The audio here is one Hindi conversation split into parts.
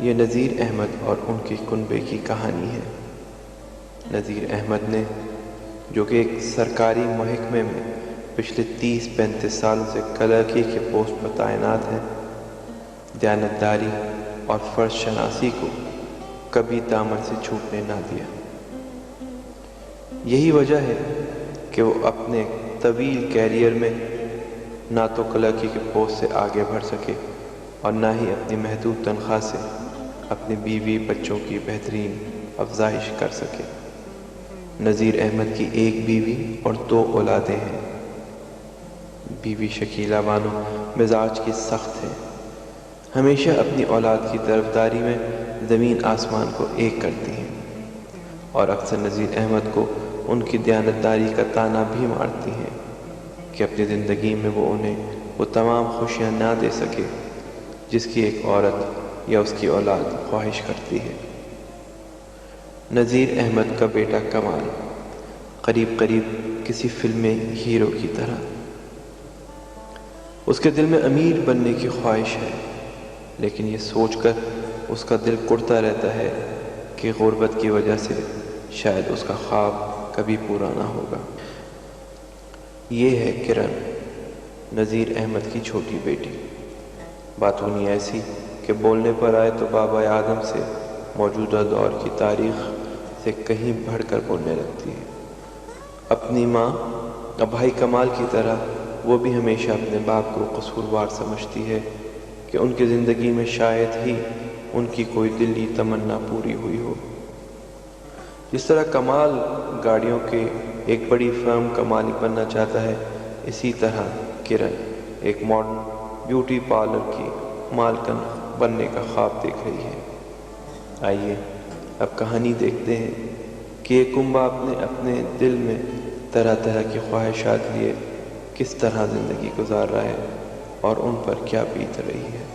ये नज़ीर अहमद और उनके कुनबे की कहानी है। नज़ीर अहमद ने, जो कि एक सरकारी महकमे में पिछले 30-35 सालों से क्लर्की के पोस्ट पर तैनात हैं, दयानतदारी और फ़र्ज शनासी को कभी दामन से छूटने ना दिया। यही वजह है कि वो अपने तवील कैरियर में ना तो क्लर्की के पोस्ट से आगे बढ़ सके और ना ही अपनी महदूद तनख्वाह से अपने बीवी बच्चों की बेहतरीन अफजाइश कर सके। नज़ीर अहमद की एक बीवी और 2 औलादें हैं। बीवी शकीला बानो मिजाज की सख्त है, हमेशा अपनी औलाद की तरफदारी में ज़मीन आसमान को एक करती हैं और अक्सर नज़ीर अहमद को उनकी दयानतदारी का ताना भी मारती हैं कि अपनी ज़िंदगी में वो उन्हें वो तमाम खुशियाँ ना दे सके जिसकी एक औरत या उसकी औलाद ख्वाहिश करती है। नज़ीर अहमद का बेटा कमाल करीब करीब किसी फिल्म में हीरो की तरह, उसके दिल में अमीर बनने की ख्वाहिश है, लेकिन ये सोचकर उसका दिल कुढ़ता रहता है कि गुर्बत की वजह से शायद उसका ख्वाब कभी पूरा ना होगा। ये है किरण, नज़ीर अहमद की छोटी बेटी। बात होनी ऐसी कि बोलने पर आए तो बाबा आदम से मौजूदा दौर की तारीख़ से कहीं बढ़कर बोलने लगती है। अपनी माँ और भाई कमाल की तरह वो भी हमेशा अपने बाप को कसूरवार समझती है कि उनकी ज़िंदगी में शायद ही उनकी कोई दिली तमन्ना पूरी हुई हो। जिस तरह कमाल गाड़ियों के एक बड़ी फर्म का मालिक बनना चाहता है, इसी तरह किरण एक मॉडर्न ब्यूटी पार्लर की मालकन बनने का ख्वाब देख रही है। आइए अब कहानी देखते हैं कि ये कुंबा अपने दिल में तरह तरह की ख्वाहिशात लिए किस तरह ज़िंदगी गुजार रहा है और उन पर क्या बीत रही है।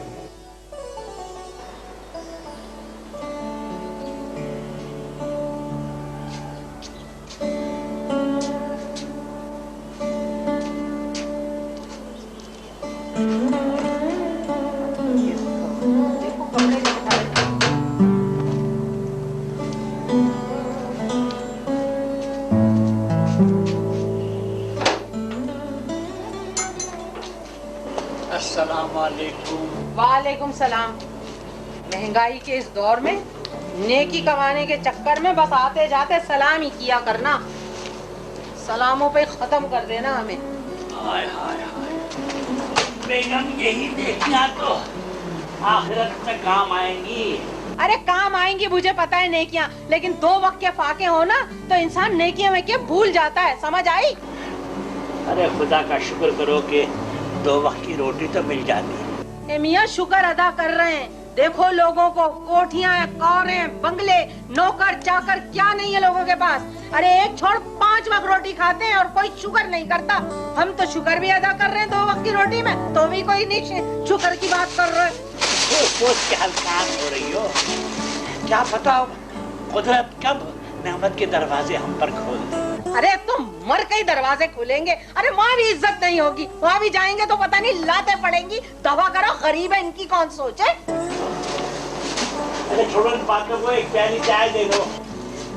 वालेकुम सलाम। महंगाई के इस दौर में नेकी कमाने के चक्कर में बस आते जाते सलाम ही किया करना, सलामों पे खत्म कर देना हमें। हाय हाय हाय बेगम, यही नेकियां तो आखिरत में काम आएंगी। अरे काम आएंगी मुझे पता है नेकियां, लेकिन 2 वक्त के फाके हो ना तो इंसान नेकियां में के भूल जाता है, समझ आई? अरे खुदा का शुक्र करो कि 2 वक्त की रोटी तो मिल जाती है। मियाँ शुक्र अदा कर रहे हैं। देखो लोगों को कोठियां, कारें, बंगले, नौकर चाकर क्या नहीं है लोगों के पास। अरे एक छोड़ 5 वक्त रोटी खाते हैं और कोई शुक्र नहीं करता। हम तो शुक्र भी अदा कर रहे हैं 2 वक्त की रोटी में, तो भी कोई नहीं शुक्र की बात कर रहे। सोच के हल्कान हो रही हो, क्या पता कुदरत कब नेमत के दरवाजे हम पर खोल दे। अरे तो मर के ही दरवाजे खुलेंगे। अरे वहाँ भी इज्जत नहीं होगी, वहाँ भी जाएंगे तो पता नहीं लाते पड़ेंगी। दवा करो, गरीब है, इनकी कौन सोचे। अरे छोड़ो इन बातों को, एक प्याली चाय दे दो।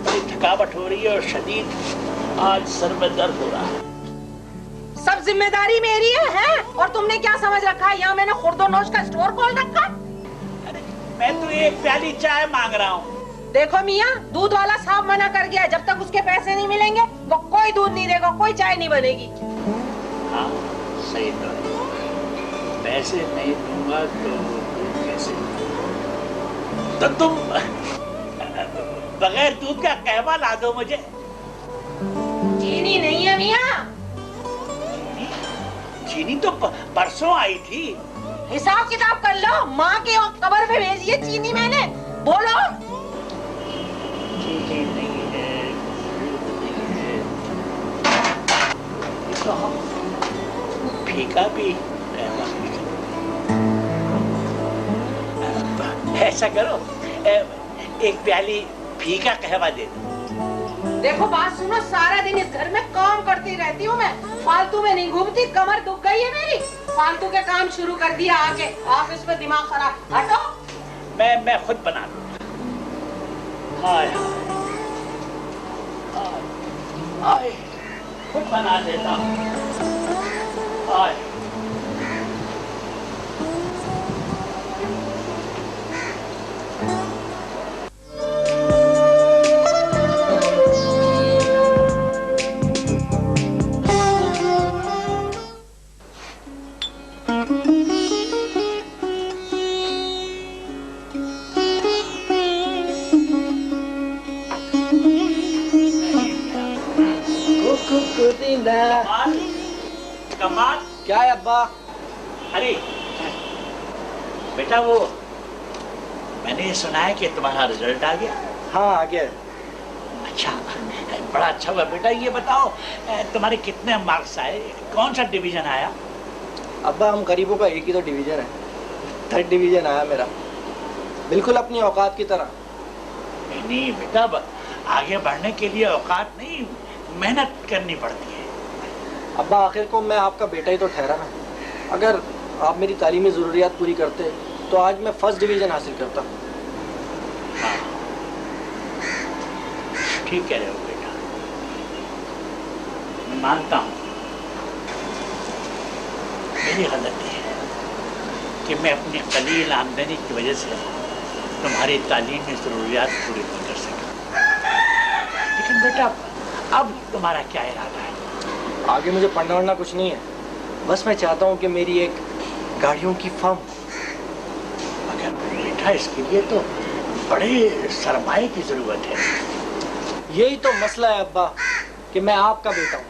बड़ी थकावट हो रही है और शदीद आज सर में दर्द हो रहा है। सब जिम्मेदारी मेरी है? और तुमने क्या समझ रखा है यहाँ मैंने खुर्दोनोश का स्टोर खोल रखा? अरे मैं तो एक प्याली चाय मांग रहा हूँ। देखो मियाँ, दूध वाला साहब मना कर गया, जब तक उसके पैसे नहीं मिलेंगे वो कोई दूध नहीं देगा, कोई चाय नहीं बनेगी। हाँ सही तो है, पैसे नहीं दूंगा तो दूध कैसे? तो तुम बगैर दूध का कहवा ला दो मुझे। चीनी नहीं है मियाँ। चीनी तो परसों आई थी। हिसाब किताब कर लो, माँ के कब्र पे भेजी है चीनी मैंने। बोलो। चीनी नहीं है, नहीं है। तो हम फीका भी ऐसा करो, एक प्याली फीका कहवा दे दो। देखो बात सुनो, सारा दिन इस घर में काम करती रहती हूँ मैं, फालतू में नहीं घूमती, कमर दुख गई है मेरी। फालतू के काम शुरू कर दिया आके, ऑफिस में दिमाग खराब। हटो। मैं खुद बना लूंगा। हाय हाय, खुद बना देता हूँ। हाय कमाल। क्या है अब्बा? अरे बेटा, वो मैंने सुना है कि तुम्हारा रिजल्ट आ गया। हाँ आ गया। अच्छा, बड़ा अच्छा हुआ बेटा। ये बताओ तुम्हारे कितने मार्क्स आए, कौन सा डिवीजन आया? अब्बा हम गरीबों का एक ही तो डिवीजन है, 3rd डिवीजन आया मेरा, बिल्कुल अपनी औकात की तरह। नहीं बेटा, आगे बढ़ने के लिए औकात नहीं, मेहनत करनी पड़ती है। अब्बा आखिर को मैं आपका बेटा ही तो ठहरा ना। अगर आप मेरी तालीमी ज़रूरियात पूरी करते तो आज मैं 1st डिवीज़न हासिल करता। हाँ, ठीक कह रहे हो बेटा, मैं मानता हूँ मेरी गलती है कि मैं अपनी कलील आमदनी की वजह से तुम्हारी तालीमी ज़रूरियात पूरी नहीं कर सका। लेकिन बेटा, अब तुम्हारा क्या इरादा है? आगे मुझे पढ़ना वढ़ना कुछ नहीं है, बस मैं चाहता हूँ कि मेरी एक गाड़ियों की फर्म। मगर बेटा, इसके लिए तो बड़े सरमाए की ज़रूरत है। यही तो मसला है अब्बा कि मैं आपका बेटा हूँ,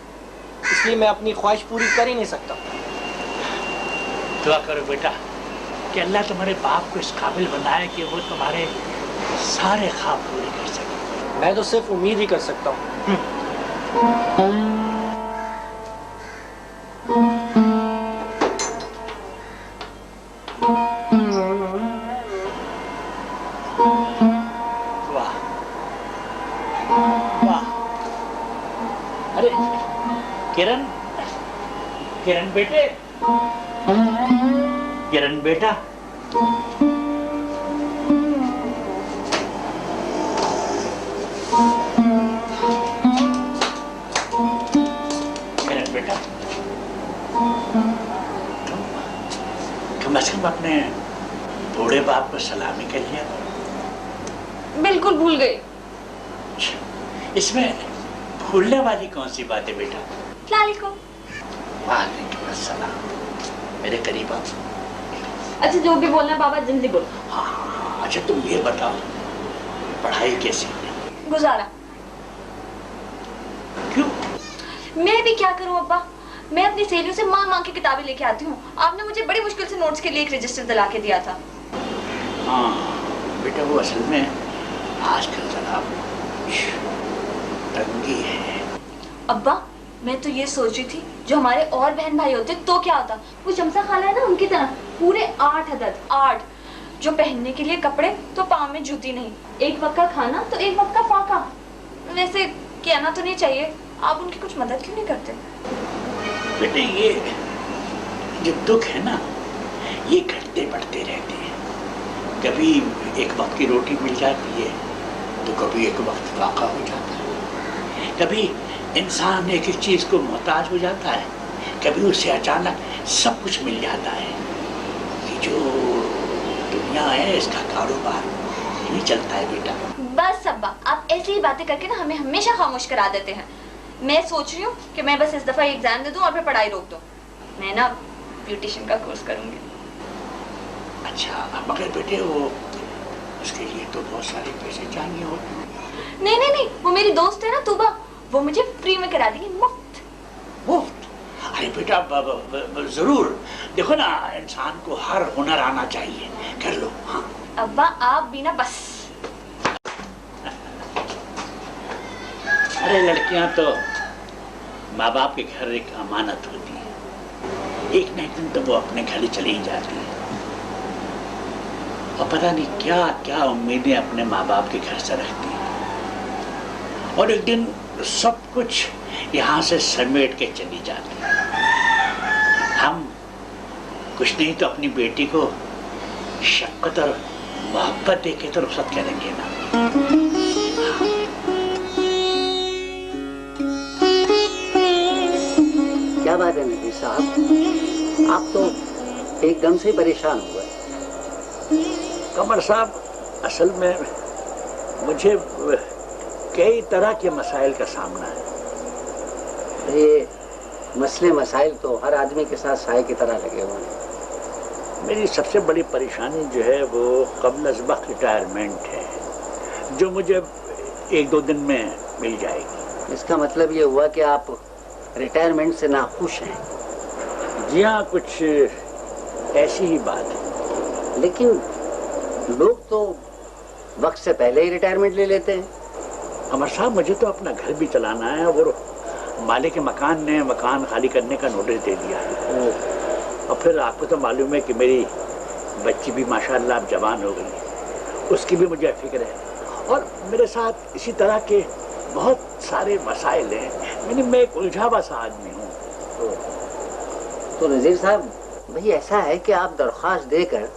इसलिए मैं अपनी ख्वाहिश पूरी कर ही नहीं सकता। दुआ करो बेटा कि अल्लाह तुम्हारे बाप को इस काबिल बनाए कि वो तुम्हारे सारे ख्वाब पूरे कर सके। मैं तो सिर्फ उम्मीद ही कर सकता हूँ। वाह वाह। अरे किरण, किरण बेटे, किरण बेटा, किरण बेटा, कम से कम अपने बूढ़े बाप को सलामी कर लिया। बिल्कुल भूल गई। इसमें भूलने वाली कौन सी बात है बेटा? वालेकुम अस्सलाम, मेरे करीब आओ। अच्छा, जो भी बोलना है बाबा जल्दी बोलो। हाँ, अच्छा तुम ये बताओ, पढ़ाई कैसी है? गुजारा। क्यों? मैं भी क्या करूं अब्बा, मैं अपनी सहेलियों से मांग के किताबें लेके आती हूँ। आपने मुझे बड़ी मुश्किल से नोट्स के लिए एक रजिस्टर दिला के दिया था। हाँ बेटा, वो असल में आजकल जरा तंगी है। अब्बा, मैं तो ये सोच रही थी जो हमारे और बहन भाई होते तो क्या होता, वो शमसा खाला है ना, उनकी तरह पूरे 8 अदद, 8 जो पहनने के लिए कपड़े तो पाँव में जूती नहीं, एक वक्त का खाना तो एक वक्त का फाका। वैसे कहना तो नहीं चाहिए, आप उनकी कुछ मदद क्यों नहीं करते? बेटे, ये जो दुख है ना, ये घटते बढ़ते रहते हैं। कभी एक वक्त की रोटी मिल जाती है तो कभी एक वक्त फाका हो जाता है। कभी इंसान एक एक चीज को मोहताज हो जाता है, कभी उसे अचानक सब कुछ मिल जाता है। ये जो दुनिया है, इसका कारोबार नहीं चलता है बेटा। बस अब्बा, आप ऐसी ही बातें करके ना हमें हमेशा खामोश करा देते हैं। मैं सोच रही हूँ कि मैं बस इस दफा एग्जाम दे दूं और फिर पढ़ाई रोक दूं। मैं ना ब्यूटिशियन का कोर्स करूंगी। अच्छा, मगर बेटे वो उसके लिए तो बहुत सारे पैसे चाहिए हो। नहीं, वो मेरी दोस्त है ना तूबा, वो मुझे फ्री में करा देगी, मुफ्त। मुफ्त? अरे बेटा, जरूर। देखो ना, इंसान को हर हुनर आना चाहिए, कर लो। हाँ अब्बा, आप भी ना बस। अरे लड़कियां तो माँ बाप के घर एक अमानत होती है, एक न एक दिन तो वो अपने घर ही चली जाती है और पता नहीं क्या क्या उम्मीदें अपने माँ बाप के घर से रखती है, और एक दिन सब कुछ यहाँ से समेट के चली जाती है। हम कुछ नहीं तो अपनी बेटी को शफ़क़त और मोहब्बत देके तो रुखसत करेंगे ना। क्या बात है नजीर साहब, आप तो एकदम से परेशान हो गए। कमर साहब, असल में मुझे कई तरह के मसाइल का सामना है। ये मसले मसाइल तो हर आदमी के साथ साए की तरह लगे हुए हैं। मेरी सबसे बड़ी परेशानी जो है वो क़ब्ल अज़ वक़्त रिटायरमेंट है, जो मुझे 1-2 दिन में मिल जाएगी। इसका मतलब ये हुआ कि आप रिटायरमेंट से नाखुश हैं? जी हाँ, कुछ ऐसी ही बात है। लेकिन लोग तो वक्त से पहले ही रिटायरमेंट ले लेते हैं। कमर साहब, मुझे तो अपना घर भी चलाना है और मालिक के मकान ने मकान खाली करने का नोटिस दे दिया है। और फिर आपको तो मालूम है कि मेरी बच्ची भी माशाअल्लाह अब जवान हो गई, उसकी भी मुझे फिक्र है। और मेरे साथ इसी तरह के बहुत सारे मसाइल हैं, यानी मैं एक उलझा हुआ सा आदमी हूँ। तो नज़ीर साहब, भाई ऐसा है कि आप दरख्वास्त देकर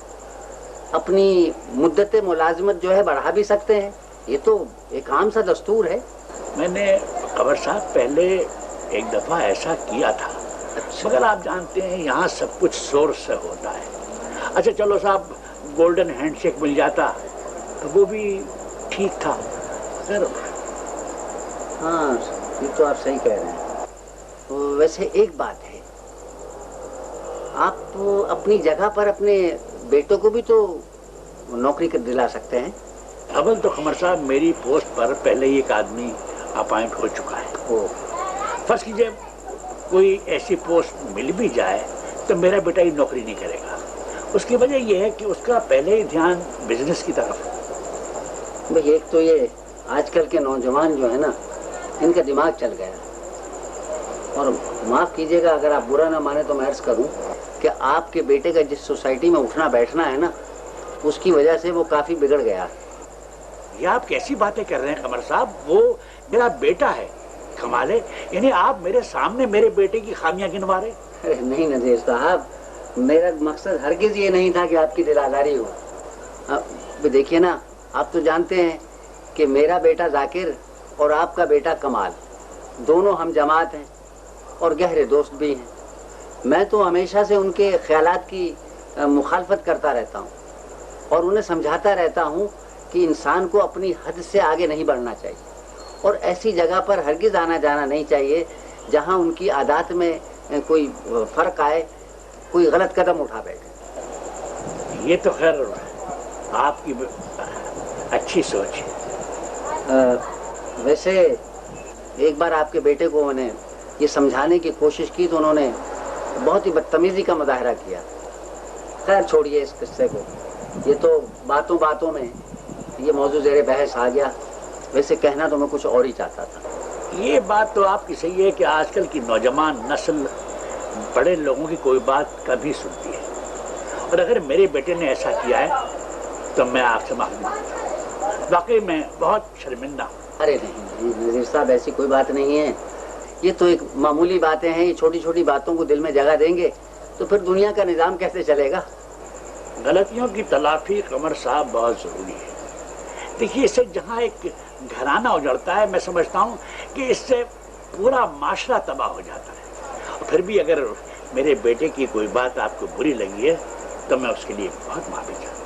अपनी मुद्दत मुलाजमत जो है बढ़ा भी सकते हैं। ये तो एक आम सा दस्तूर है। मैंने कमर साहब पहले एक दफ़ा ऐसा किया था। अच्छा। मगर आप जानते हैं यहाँ सब कुछ सोर्स से होता है। अच्छा चलो साहब, गोल्डन हैंडशेक मिल जाता तो वो भी ठीक था। मगर हाँ, ये तो आप सही कह रहे हैं। तो वैसे एक बात है, आप अपनी जगह पर अपने बेटों को भी तो नौकरी कर दिला सकते हैं। अव्वल तो कमर साहब, मेरी पोस्ट पर पहले ही एक आदमी अपॉइंट हो चुका है। फर्स्ट कीजिए, कोई ऐसी पोस्ट मिल भी जाए तो मेरा बेटा ही नौकरी नहीं करेगा। उसकी वजह यह है कि उसका पहले ही ध्यान बिजनेस की तरफ है। भाई एक तो ये आजकल के नौजवान जो है ना, इनका दिमाग चल गया। और माफ़ कीजिएगा अगर आप बुरा ना माने तो मैं अर्ज़ करूं कि आपके बेटे का जिस सोसाइटी में उठना बैठना है ना, उसकी वजह से वो काफ़ी बिगड़ गया। ये आप कैसी बातें कर रहे हैं कमर साहब? वो मेरा बेटा है। कमाल है, यानी आप मेरे सामने मेरे बेटे की खामियां गिनवा रहे? अरे नहीं नज़ीर साहब, मेरा मकसद हरगिज़ ये नहीं था कि आपकी दिल आज़ारी हो। अब देखिए ना, आप तो जानते हैं कि मेरा बेटा जाकिर और आपका बेटा कमाल दोनों हम जमात हैं और गहरे दोस्त भी हैं। मैं तो हमेशा से उनके ख्यालात की मुखालफत करता रहता हूँ और उन्हें समझाता रहता हूँ कि इंसान को अपनी हद से आगे नहीं बढ़ना चाहिए और ऐसी जगह पर हरगिज़ आना जाना नहीं चाहिए जहाँ उनकी आदत में कोई फ़र्क आए, कोई गलत कदम उठा बैठे। ये तो खैर आपकी अच्छी सोच है। वैसे एक बार आपके बेटे को मैंने ये समझाने की कोशिश की तो उन्होंने बहुत ही बदतमीजी का मुजाहरा किया। खैर छोड़िए इस किस्से को, ये तो बातों बातों में ये मौजू ज़ेरे बहस आ गया। वैसे कहना तो मैं कुछ और ही चाहता था। ये बात तो आपकी सही है कि आजकल की नौजवान नस्ल बड़े लोगों की कोई बात कभी सुनती है, और अगर मेरे बेटे ने ऐसा किया है तो मैं आपसे माफी मांगता हूँ। वाकई मैं बहुत शर्मिंदा हूँ। अरे नहीं नज़ीर साहब, ऐसी कोई बात नहीं है। ये तो एक मामूली बातें हैं। ये छोटी छोटी बातों को दिल में जगह देंगे तो फिर दुनिया का निज़ाम कैसे चलेगा। गलतियों की तलाफी कमर साहब बहुत ज़रूरी है। देखिए, इससे जहाँ एक घराना उजड़ता है, मैं समझता हूँ कि इससे पूरा माशरा तबाह हो जाता है। और फिर भी अगर मेरे बेटे की कोई बात आपको बुरी लगी है तो मैं उसके लिए बहुत माफी चाहता हूँ।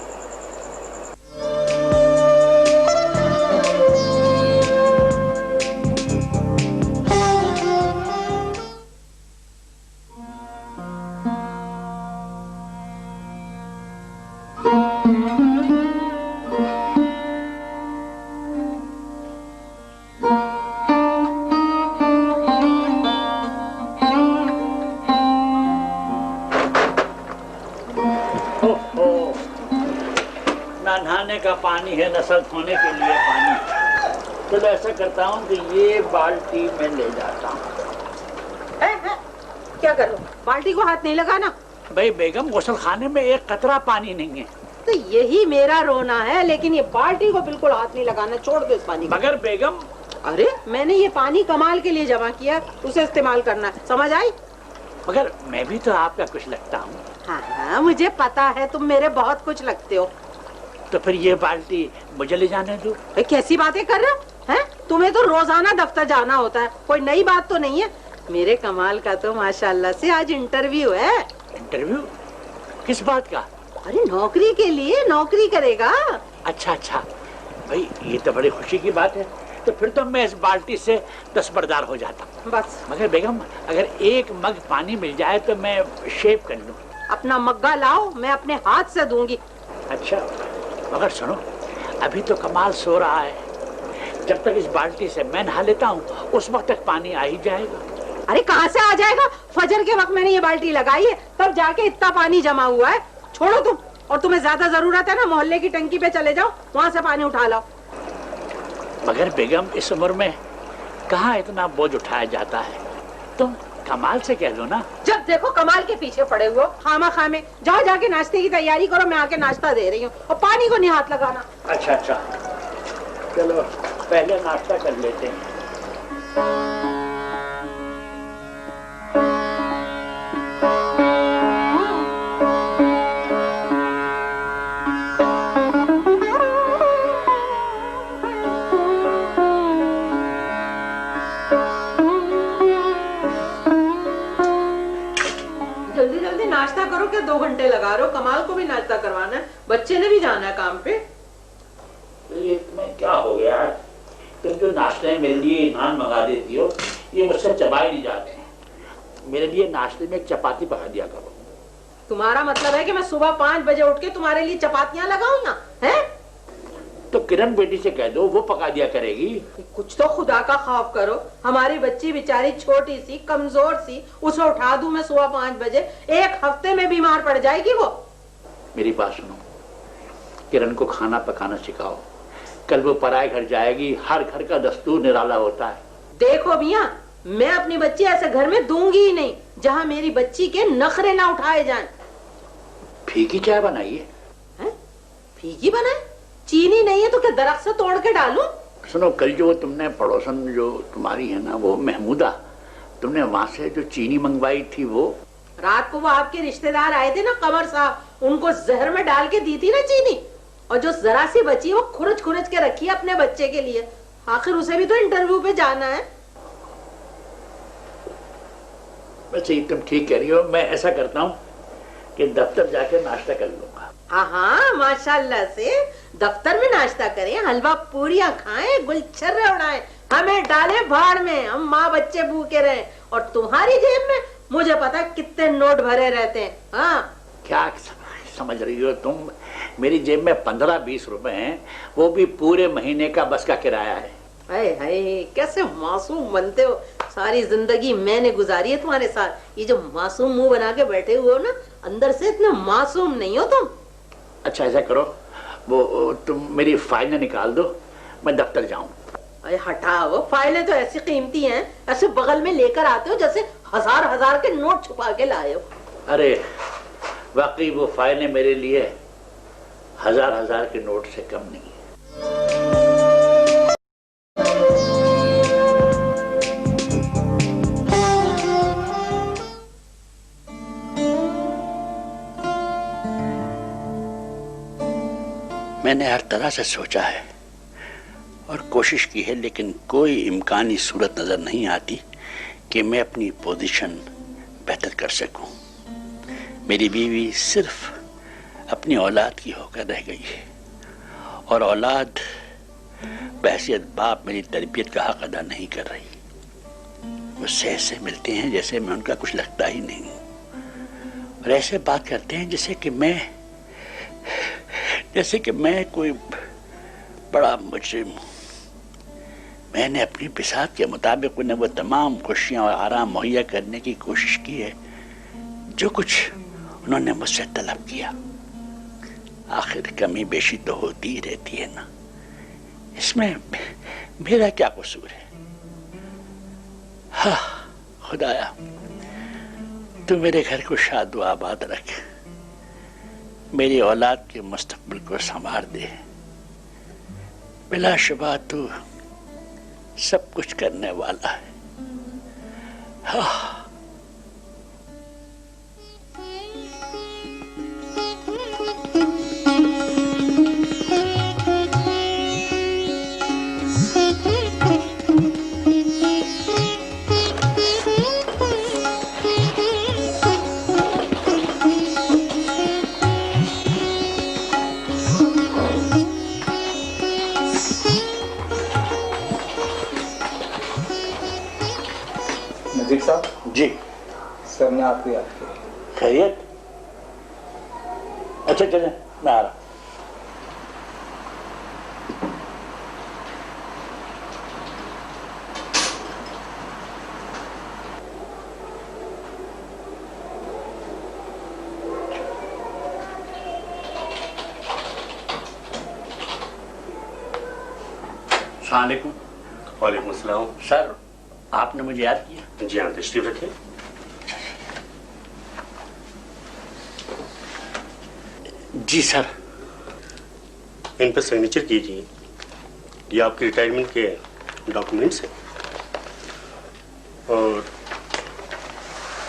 नहाने का पानी है, नस्ल धोने के लिए पानी। तो ऐसा करता हूँ कि ये बाल्टी में ले जाता हूँ। क्या करो, बाल्टी को हाथ नहीं लगाना। भाई बेगम, गुसल खाने में एक कतरा पानी नहीं है। तो यही मेरा रोना है, लेकिन ये बाल्टी को बिल्कुल हाथ नहीं लगाना, छोड़ दो इस पानी को। मगर बेगम, अरे मैंने ये पानी कमाल के लिए जमा किया, उसे इस्तेमाल करना, समझ आई? मगर मैं भी तो आपका कुछ लगता हूँ। हाँ हाँ, मुझे पता है तुम मेरे बहुत कुछ लगते हो। तो फिर ये बाल्टी मुझे ले जाने दो। कैसी बातें कर रहे हो हैं? तुम्हें तो रोजाना दफ्तर जाना होता है, कोई नई बात तो नहीं है। मेरे कमाल का तो माशाल्लाह से आज इंटरव्यू है। इंटरव्यू? किस बात का? अरे नौकरी के लिए, नौकरी करेगा। अच्छा अच्छा भाई, ये तो बड़ी खुशी की बात है। तो फिर तो मैं इस बाल्टी से दस्तबरदार हो जाता। बस। मगर बेगम, अगर एक मग पानी मिल जाए तो मैं शेव कर लूं। अपना मग्गा लाओ, मैं अपने हाथ से दूंगी। अच्छा, मगर सुनो, अभी तो कमाल सो रहा है। जब तक इस बाल्टी से मैं नहा लेता हूँ उस वक्त तक पानी आ ही जाएगा। अरे कहाँ से आ जाएगा? फजर के वक्त मैंने ये बाल्टी लगाई है, तब जाके इतना पानी जमा हुआ है। छोड़ो तुम, और तुम्हें ज्यादा जरूरत है ना, मोहल्ले की टंकी पे चले जाओ, वहाँ से पानी उठा लाओ। मगर बेगम, इस उम्र में कहाँ इतना बोझ उठाया जाता है? तुम कमाल से कह लो ना। जब देखो कमाल के पीछे पड़े हुए हो, खामा खामे। जाओ जाके नाश्ते की तैयारी करो, मैं आके नाश्ता दे रही हूँ, और पानी को नहीं हाथ लगाना। अच्छा अच्छा, चलो पहले नाश्ता कर लेते हैं। जल्दी जल्दी नाश्ता करो, क्या 2 घंटे लगा रहे हो? कमाल को भी नाश्ता करवाना है, बच्चे ने भी जाना है काम पे। ये तुम्हें क्या हो गया है? तुम जो नाश्ते में मेरे लिए नान मंगा देती हो, ये मुझसे चबाए नहीं जाते। मेरे लिए नाश्ते में एक चपाती पका दिया करो। तुम्हारा मतलब है कि मैं सुबह 5 बजे उठ के तुम्हारे लिए चपातियां लगाऊं ना? है? तो किरण बेटी से कह दो, वो पका दिया करेगी। कुछ तो खुदा का खौफ करो। हमारी बच्ची बेचारी छोटी सी, कमजोर सी, उसे उठा दूं मैं सुबह 5 बजे? 1 हफ्ते में बीमार पड़ जाएगी वो। मेरी बात सुनो, किरण को खाना पकाना सिखाओ। कल वो पराए घर जाएगी, हर घर का दस्तूर निराला होता है। देखो मियाँ, मैं अपनी बच्ची ऐसे घर में दूंगी ही नहीं जहाँ मेरी बच्ची के नखरे ना उठाए जाएं। फीकी चाय बनाइए। फीकी बनाए? चीनी नहीं है तो क्या दरख्त से तोड़ के डालूं? सुनो, कल जो तुमने पड़ोसन जो तुम्हारी है ना, वो महमूदा, तुमने वहां से जो चीनी मंगवाई थी, वो रात को वो आपके रिश्तेदार आए थे ना, कमर साहब, उनको जहर में डाल के दी थी ना चीनी, और जो जरा सी बची वो खुरच खुरच के रखी है अपने बच्चे के लिए। आखिर उसे भी तो इंटरव्यू पे जाना है। वैसे तुम ठीक कह रही हो। मैं ऐसा करता हूँ कि दफ्तर जाके नाश्ता कर लूंगा। हाँ माशाल्लाह से दफ्तर में नाश्ता करें, हलवा पूरियां खाएं, गुलछर्रे उड़ाएं, हमें डाले भाड़ में, हम माँ बच्चे भूखे रहे। और तुम्हारी जेब में मुझे पता कितने नोट भरे रहते हैं। हाँ, क्या समझ रही हो तुम? मेरी जेब में 15-20 रुपए हैं, वो भी पूरे महीने का बस का किराया है। हाय हाय, कैसे मासूम बनते हो। सारी जिंदगी मैंने गुजारी है तुम्हारे साथ। ये जो मासूम मुंह बना के बैठे हुए हो ना, अंदर से इतने मासूम नहीं हो तुम। अच्छा ऐसा करो, वो तुम मेरी फाइलें निकाल दो, मैं दफ्तर जाऊं। अरे हटाओ, फाइलें तो ऐसी कीमती हैं, ऐसे बगल में लेकर आते हो जैसे हजार के नोट छुपा के लाए हो। अरे वाकई वो फाइलें मेरे लिए हजार के नोट से कम नहीं है। मैंने हर तरह से सोचा है और कोशिश की है, लेकिन कोई इम्कानी सूरत नजर नहीं आती कि मैं अपनी पोजीशन बेहतर कर सकूं। मेरी बीवी सिर्फ अपनी औलाद की होकर रह गई है, और औलाद बहैसियत बाप मेरी तरबियत का हक अदा नहीं कर रही। मुझसे ऐसे मिलते हैं जैसे मैं उनका कुछ लगता ही नहीं हूँ, और ऐसे बात करते हैं जैसे कि मैं कोई बड़ा मुजरिम हूँ। मैंने अपनी बिसात के मुताबिक उन्हें वो तमाम खुशियाँ और आराम मुहैया करने की कोशिश की है जो कुछ उन्होंने मुझसे तलब किया। आखिर कमी बेशी तो होती ही रहती है ना, इसमें मेरा क्या कसूर है? हाँ खुदाया, तू मेरे घर को शाद व आबाद रख, मेरी औलाद के मुस्तकबिल को संवार दे। बिलाशुबा तू सब कुछ करने वाला है। हाँ। जी सर ने आपको याद किया। खैरियत? अच्छा चले, मैं आ रहा। अस्सलामुअलैकुम। वालेकुम अस्सलाम। सर, आपने मुझे याद किया? जी हाँ, तशरीफ रखिए। जी सर। इन पर सिग्नेचर कीजिए। ये आपके रिटायरमेंट के डॉक्यूमेंट्स हैं और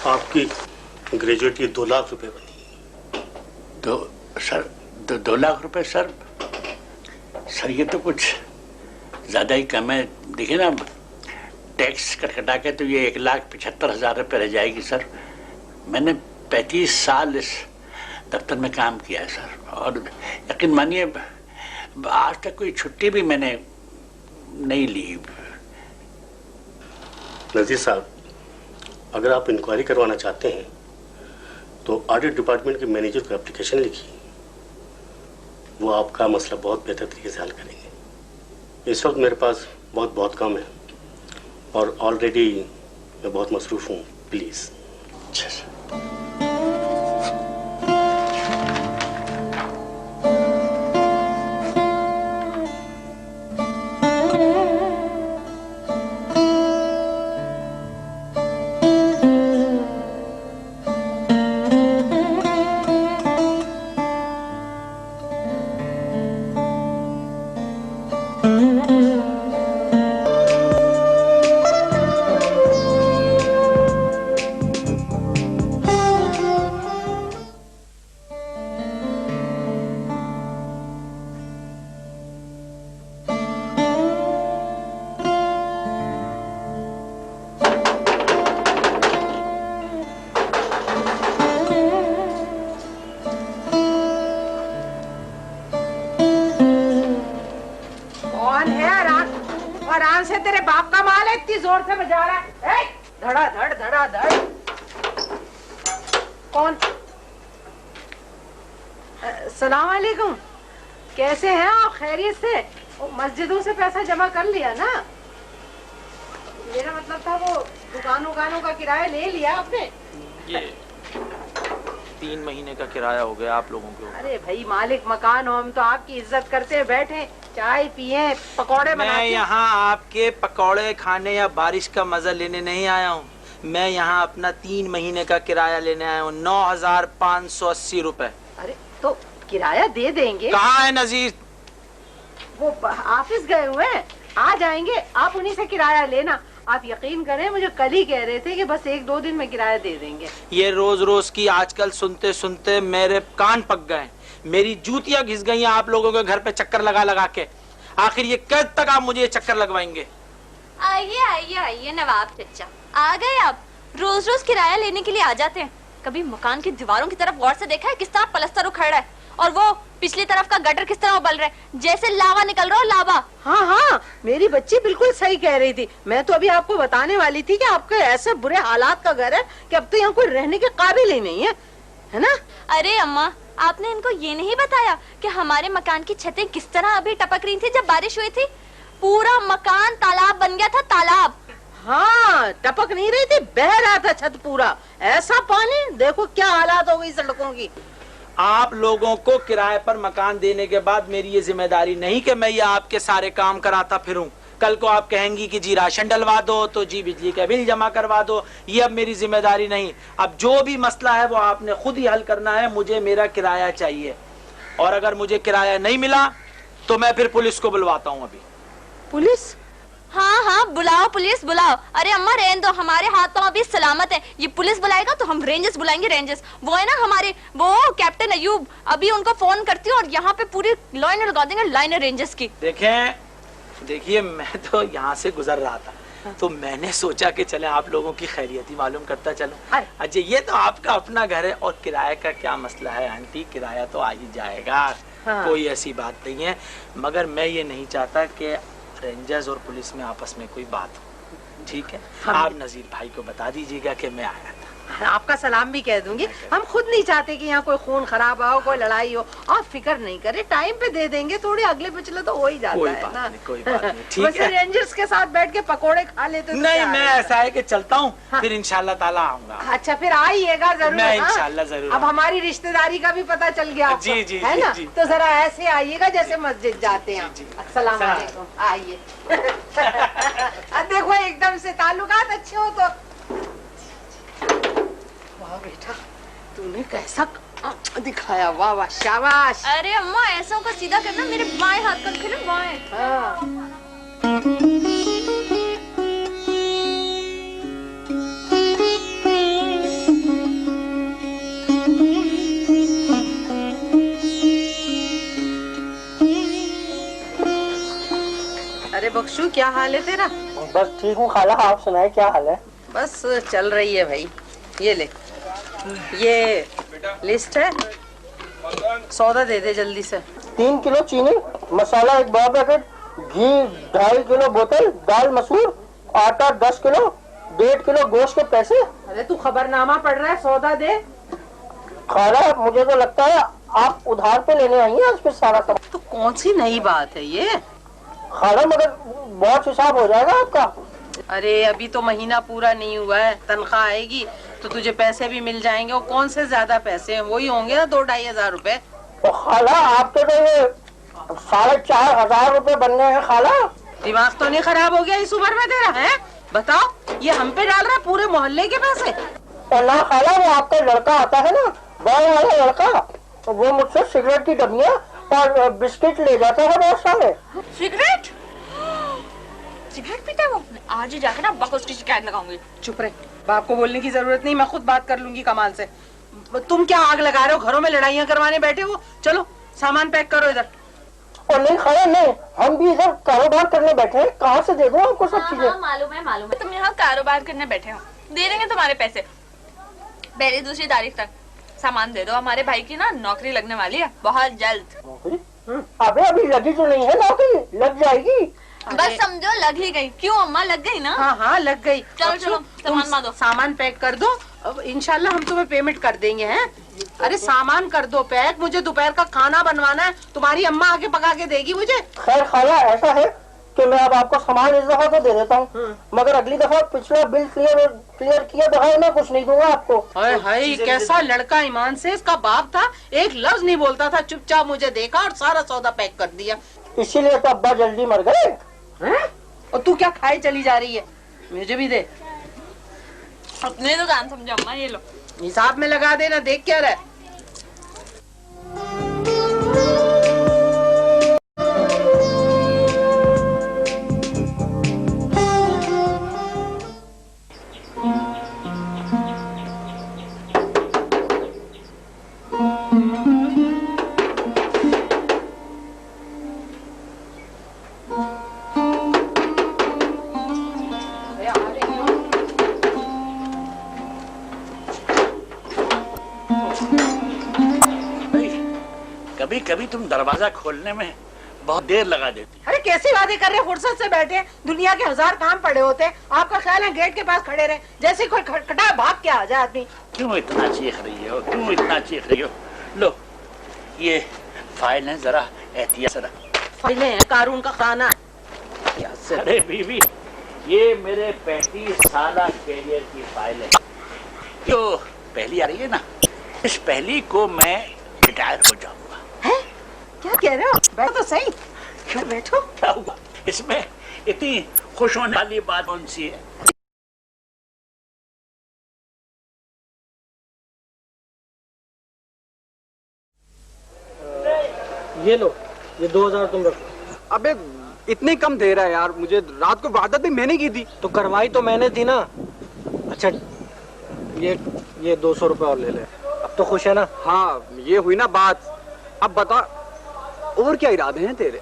आपकी ग्रेजुएटी 2 लाख रुपए बनी। सर 2 लाख रुपए सर? सर ये तो कुछ ज़्यादा ही कम है। देखिए ना, टैक्स कटा के तो ये 1,75,000 रुपये रह जाएगी सर। मैंने 35 साल इस दफ्तर में काम किया है सर, और यकीन मानिए आज तक कोई छुट्टी भी मैंने नहीं ली। नज़ीर साहब, अगर आप इंक्वायरी करवाना चाहते हैं तो ऑडिट डिपार्टमेंट के मैनेजर को एप्लीकेशन लिखिए। वो आपका मसला बहुत बेहतर तरीके से हल करेंगे। इस वक्त मेरे पास बहुत काम है और ऑलरेडी मैं बहुत मसरूफ़ हूँ। प्लीज़। अच्छा सर। जोर से बजा रहा है, धड़ा धड़ धड़ा धड़। कौन? सलाम वालेकुम, कैसे हैं आप? खैरियत से? मस्जिदों से पैसा जमा कर लिया ना? मेरा मतलब था वो दुकानों का किराया ले लिया आपने? ये 3 महीने का किराया हो गया आप लोगों को। अरे भाई, मालिक मकान हो, हम तो आपकी इज्जत करते बैठे, चाय पिए, पकौड़े बनाते। मैं यहाँ आपके पकौड़े खाने या बारिश का मजा लेने नहीं आया हूँ। मैं यहाँ अपना 3 महीने का किराया लेने आया हूँ, 9,580 रुपए। अरे तो किराया दे देंगे। कहाँ है नजीर? वो ऑफिस गए हुए हैं, आ जाएंगे, आप उन्हीं से किराया लेना। आप यकीन करें, मुझे कल ही कह रहे थे कि बस 1-2 दिन में किराया दे देंगे। ये रोज रोज की आजकल सुनते सुनते मेरे कान पक गए, मेरी जूतियां घिस गई हैं आप लोगों के घर पे चक्कर लगा लगा के। आखिर ये कब तक आप मुझे ये चक्कर लगवाएंगे? आइए आइए आइए नवाब चचा, आ गए आप। रोज रोज किराया लेने के लिए आ जाते हैं। कभी मकान की दीवारों की तरफ गौर से देखा है? किस तरह पलस्तर उखड़ रहा है और वो पिछली तरफ का गटर किस तरह उबल रहा है, जैसे लावा निकल रहा हो, लावा। हाँ हाँ, मेरी बच्ची बिल्कुल सही कह रही थी। मैं तो अभी आपको बताने वाली थी कि आपके ऐसे बुरे हालात का घर है कि अब तो यहाँ कोई रहने के काबिल ही नहीं है ना? अरे अम्मा, आपने इनको ये नहीं बताया कि हमारे मकान की छतें किस तरह अभी टपक रही थी जब बारिश हुई थी? पूरा मकान तालाब बन गया था, तालाब। हाँ, टपक नहीं रही थी, बह रहा था छत पूरा। ऐसा पानी, देखो क्या हालात हो गई सड़कों की। आप लोगों को किराए पर मकान देने के बाद मेरी ये जिम्मेदारी नहीं कि मैं ये आपके सारे काम कराता फिरूं। कल को आप कहेंगी कि जी राशन डलवा दो, तो जी बिजली का बिल जमा करवा दो। ये अब मेरी जिम्मेदारी नहीं। अब जो भी मसला है वो आपने खुद ही हल करना है। मुझे मेरा किराया चाहिए, और अगर मुझे किराया नहीं मिला तो मैं फिर पुलिस को बुलवाता हूँ। अभी पुलिस? हाँ हाँ, बुलाओ, पुलिस बुलाओ। अरे अम्मा रहने दो, हमारे हाथ तो अभी सलामत है। ये पुलिस बुलाएगा तो हम रेंजर्स बुलाएंगे। रेंजर्स वो है ना हमारे, वो कैप्टन अयूब, अभी उनको फोन करती हूँ और यहाँ पे पूरी लाइन लगा देंगे, लाइन रेंजर्स की। देखिए मैं तो यहाँ से गुजर रहा था तो मैंने सोचा कि चले आप लोगों की खैरियत ही मालूम करता चलो। अच्छा, ये तो आपका अपना घर है और किराए का क्या मसला है आंटी? किराया तो आ ही जाएगा। हाँ। कोई ऐसी बात नहीं है, मगर मैं ये नहीं चाहता कि रेंजर्स और पुलिस में आपस में कोई बात हो। ठीक है, आप नजीर भाई को बता दीजिएगा कि मैं आया था। आपका सलाम भी कह दूंगी। हम खुद नहीं चाहते कि यहाँ कोई खून खराब हो, कोई लड़ाई हो। आप फिक्र नहीं करे, टाइम पे दे देंगे, थोड़े अगले पिछले तो हो ही जाता है ना। कोई बात नहीं, ठीक है। रेंजर्स के साथ बैठ के पकोड़े खा लेते तो नहीं, मैं ऐसा है कि चलता हूँ, फिर इंशाल्लाह ताला आऊंगा। अच्छा, फिर आइएगा जरूर। मैं इंशाल्लाह जरूर। अब हमारी रिश्तेदारी का भी पता चल गया आपको, जी जी है ना? जी। तो जरा ऐसे आइएगा जैसे मस्जिद जाते हैं। अस्सलाम वालेकुम, आइए। देखो एकदम से ताल्लुकात अच्छे हो तो। वाह बेटा, तूने कैसा दिखाया, वाह वाह, शाबाश। अरे अम्मा, ऐसा का सीधा करना, मेरे बाएं हाथ का खेले बाएं। अरे बख्शू, क्या हाल है तेरा? बस ठीक हूँ खाला, आप सुनाए क्या हाल है? बस चल रही है भाई। ये ले, ये लिस्ट है, सौदा दे दे जल्दी से। 3 किलो चीनी, मसाला 1 बड़ा पैकेट, घी 2.5 किलो बोतल, दाल मसूर, आटा 10 किलो, 1.5 किलो गोश्त के पैसे। अरे तू खबरनामा पढ़ रहा है, सौदा दे। खाला, मुझे तो लगता है आप उधार पे लेने आई हैं आज फिर सारा सामान। तो कौन सी नई बात है ये? खाला, मगर बहुत हिसाब हो जाएगा आपका। अरे अभी तो महीना पूरा नहीं हुआ है, तनख्वाह आएगी तो तुझे पैसे भी मिल जाएंगे। और कौन से ज्यादा पैसे हैं, वही होंगे ना 2-2.5 हजार रुपए। तो खाला, आपके तो ये 4,500 रुपए बनने हैं खाला। दिमाग तो नहीं खराब हो गया इस उम्र में तेरा? है बताओ, ये हम पे डाल रहा है पूरे मोहल्ले के पैसे। और ना खाला, वो आपका लड़का आता है ना, बड़ा वाला लड़का, वो मुझसे सिगरेट की डब्बियां और बिस्किट ले जाता है बहुत सारे। सिगरेट पीता है वो? आज ही जाकर ना बाप उसकी शिकायत लगाऊंगी। चुप रहे, बाप को बोलने की जरूरत नहीं, मैं खुद बात कर लूंगी कमाल से। तुम क्या आग लगा रहे हो, घरों में लड़ाइयाँ करवाने बैठे हो? चलो सामान पैक करो इधर। और नहीं खाला, नहीं, हम भी इधर कारोबार करने बैठे हैं, कहाँ से दे दूं आपको सब चीजें? मालूम है, तुम यहाँ कारोबार करने बैठे हो, दे देंगे तुम्हारे पैसे। पहली 2 तारीख तक सामान दे दो, हमारे भाई की ना नौकरी लगने वाली है बहुत जल्द। नौकरी? अबे अभी लगी तो नहीं है नौकरी, लग जाएगी। बस समझो लग ही गई। क्यों अम्मा, लग गई ना? हाँ हाँ लग गई। चलो सामान मा दो। सामान पैक कर दो, अब इंशाल्लाह हम तुम्हें पेमेंट कर देंगे। हैं? अरे सामान कर दो पैक, मुझे दोपहर का खाना बनवाना है, तुम्हारी अम्मा आके पका के देगी मुझे। खैर खाला, ऐसा है कि मैं अब आपको सामान इस दफा तो दे देता हूँ, मगर अगली दफा पिछला बिल क्लियर किया तो है, मैं कुछ नहीं दूंगा आपको। हाय हाय, कैसा लड़का ईमान से। इसका बाप था, एक लफ्ज नहीं बोलता था, चुपचाप मुझे देखा और सारा सौदा पैक कर दिया। इसीलिए तो अब्बा जल्दी मर गए। और तू क्या खाए चली जा रही है? मुझे भी दे। अपने दुकान समझो अम्मा, ये लो हिसाब में लगा देना, देख क्या रहा है। कभी कभी तुम दरवाजा खोलने में बहुत देर लगा देती। अरे कैसी बातें कर रहे हैं, फुर्सत से बैठे हैं, दुनिया के 1000 काम पड़े होते हैं। आपका ख्याल है गेट के पास खड़े रहे, जैसे कोई खटखटा भाग के आ जाए आदमी। क्यों इतना चीख रही हो, क्यों इतना चीख रही हो? लो ये फाइल है, जरा एहतियात से रख। फाइलें हैं, कारून का खाना। अरे बीवी, ये मेरे 35 साल कैरियर की फाइल है। जो पहली आ रही है ना, इस पहली को मैं रिटायर हो जाऊंगा। है? क्या कह रहे हो? बैठो तो सही। क्यों बैठो? क्या हुआ? इसमें इतनी खुश होने वाली बात कौन सी है? ये लो, ये 2000 तुम रखो। अबे इतने कम दे रहा है यार, मुझे रात को वादा भी मैंने की थी। तो करवाई तो मैंने थी ना। अच्छा ये 200 रुपए और ले ले। अब तो खुश है ना? हाँ, ये हुई ना बात। अब बता, और क्या इरादे हैं तेरे?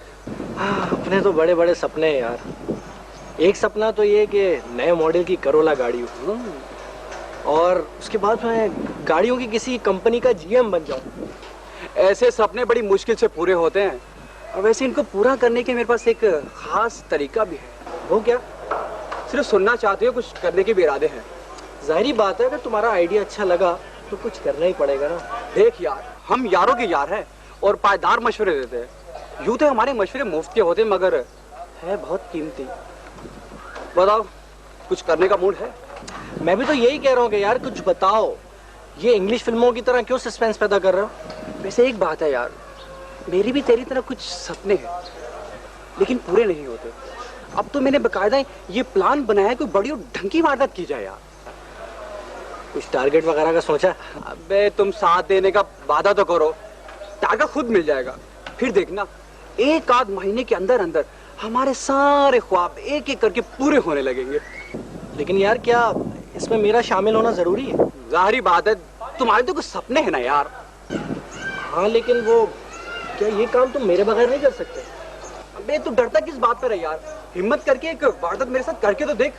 अपने तो बड़े बड़े सपने हैं यार। एक सपना तो ये कि नए मॉडल की करोला गाड़ी हो, और उसके बाद मैं गाड़ियों की किसी कंपनी का जीएम बन जाऊं। ऐसे सपने बड़ी मुश्किल से पूरे होते हैं, और वैसे इनको पूरा करने के मेरे पास एक खास तरीका भी है। वो क्या? सिर्फ सुनना चाहते हो, कुछ करने के भी इरादे हैं। जाहिर बात है, अगर तुम्हारा आइडिया अच्छा लगा तो कुछ करना ही पड़ेगा ना। देख यार, हम यारों के यार हैं और पायदार मशवरे देते हैं। यूं तो हमारे मशवरे मुफ्त के होते मगर है बहुत कीमती। बताओ, कुछ करने का मूड है? मैं भी तो यही कह रहा हूँ कि यार कुछ बताओ। ये इंग्लिश फिल्मों की तरह क्यों सस्पेंस पैदा कर रहे हो? वैसे एक बात है यार, मेरी भी तेरी तरह कुछ सपने हैं लेकिन पूरे नहीं होते। अब तो मैंने बकायदा ये प्लान बनाया है, कोई बड़ी और ढंग की वारदात की जाए यार। कुछ टारगेट वगैरह का सोचा? अबे तुम साथ देने का वादा तो करो, टारगेट खुद मिल जाएगा। फिर देखना, एक आध महीने के अंदर अंदर हमारे सारे ख्वाब एक एक करके पूरे होने लगेंगे। लेकिन यार क्या इसमें मेरा शामिल होना जरूरी है? जाहिर बात है, तुम्हारे तो कुछ सपने हैं ना यार। हाँ लेकिन वो क्या ये काम तुम मेरे बगैर नहीं कर सकते? अबे तू डरता किस बात पर है यार? हिम्मत करके एक वारदात मेरे साथ करके तो देख,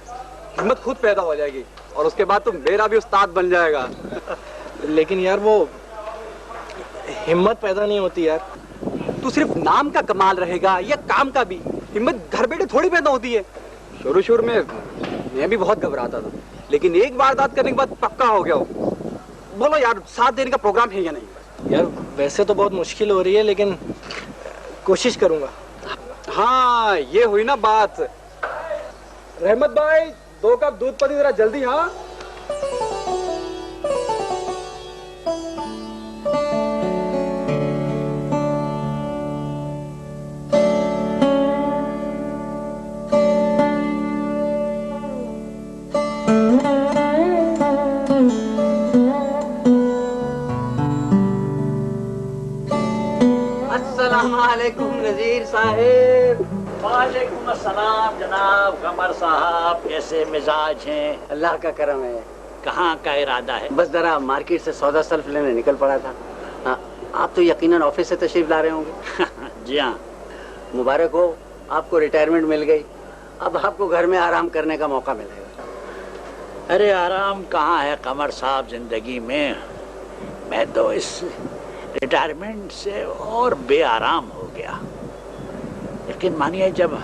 हिम्मत खुद पैदा हो जाएगी और उसके बाद तुम मेरा भी उस्ताद बन जाएगा। लेकिन यार वो हिम्मत पैदा नहीं होती यार। तू सिर्फ नाम का कमाल रहेगा या काम का भी? हिम्मत घर बैठे थोड़ी पैदा होती है। शुरू में मैं भी बहुत घबराता था, लेकिन एक वारदात करने के बाद पक्का हो गया हूँ। बोलो यार, साथ देने का प्रोग्राम है या नहीं? यार वैसे तो बहुत मुश्किल हो रही है लेकिन कोशिश करूंगा। हाँ ये हुई ना बात। रहमत भाई 2 कप दूध पत्ती जरा जल्दी। हाँ अस्सलामुअलैकुम नजीर साहिब। वालेकुम अस्सलाम जनाब। कमर साहब कैसे मिजाज हैं? अल्लाह का करम है। कहाँ का इरादा है? बस जरा मार्केट से सौदा सल्फ लेने निकल पड़ा था। हाँ, आप तो यकीनन ऑफिस से तशरीफ ला रहे होंगे। जी हाँ। मुबारक हो, आपको रिटायरमेंट मिल गई। अब आपको घर में आराम करने का मौका मिलेगा। अरे आराम कहाँ है कमर साहब जिंदगी में। मैं तो इस रिटायरमेंट से और बेआराम हो गया। लेकिन मानिए, जब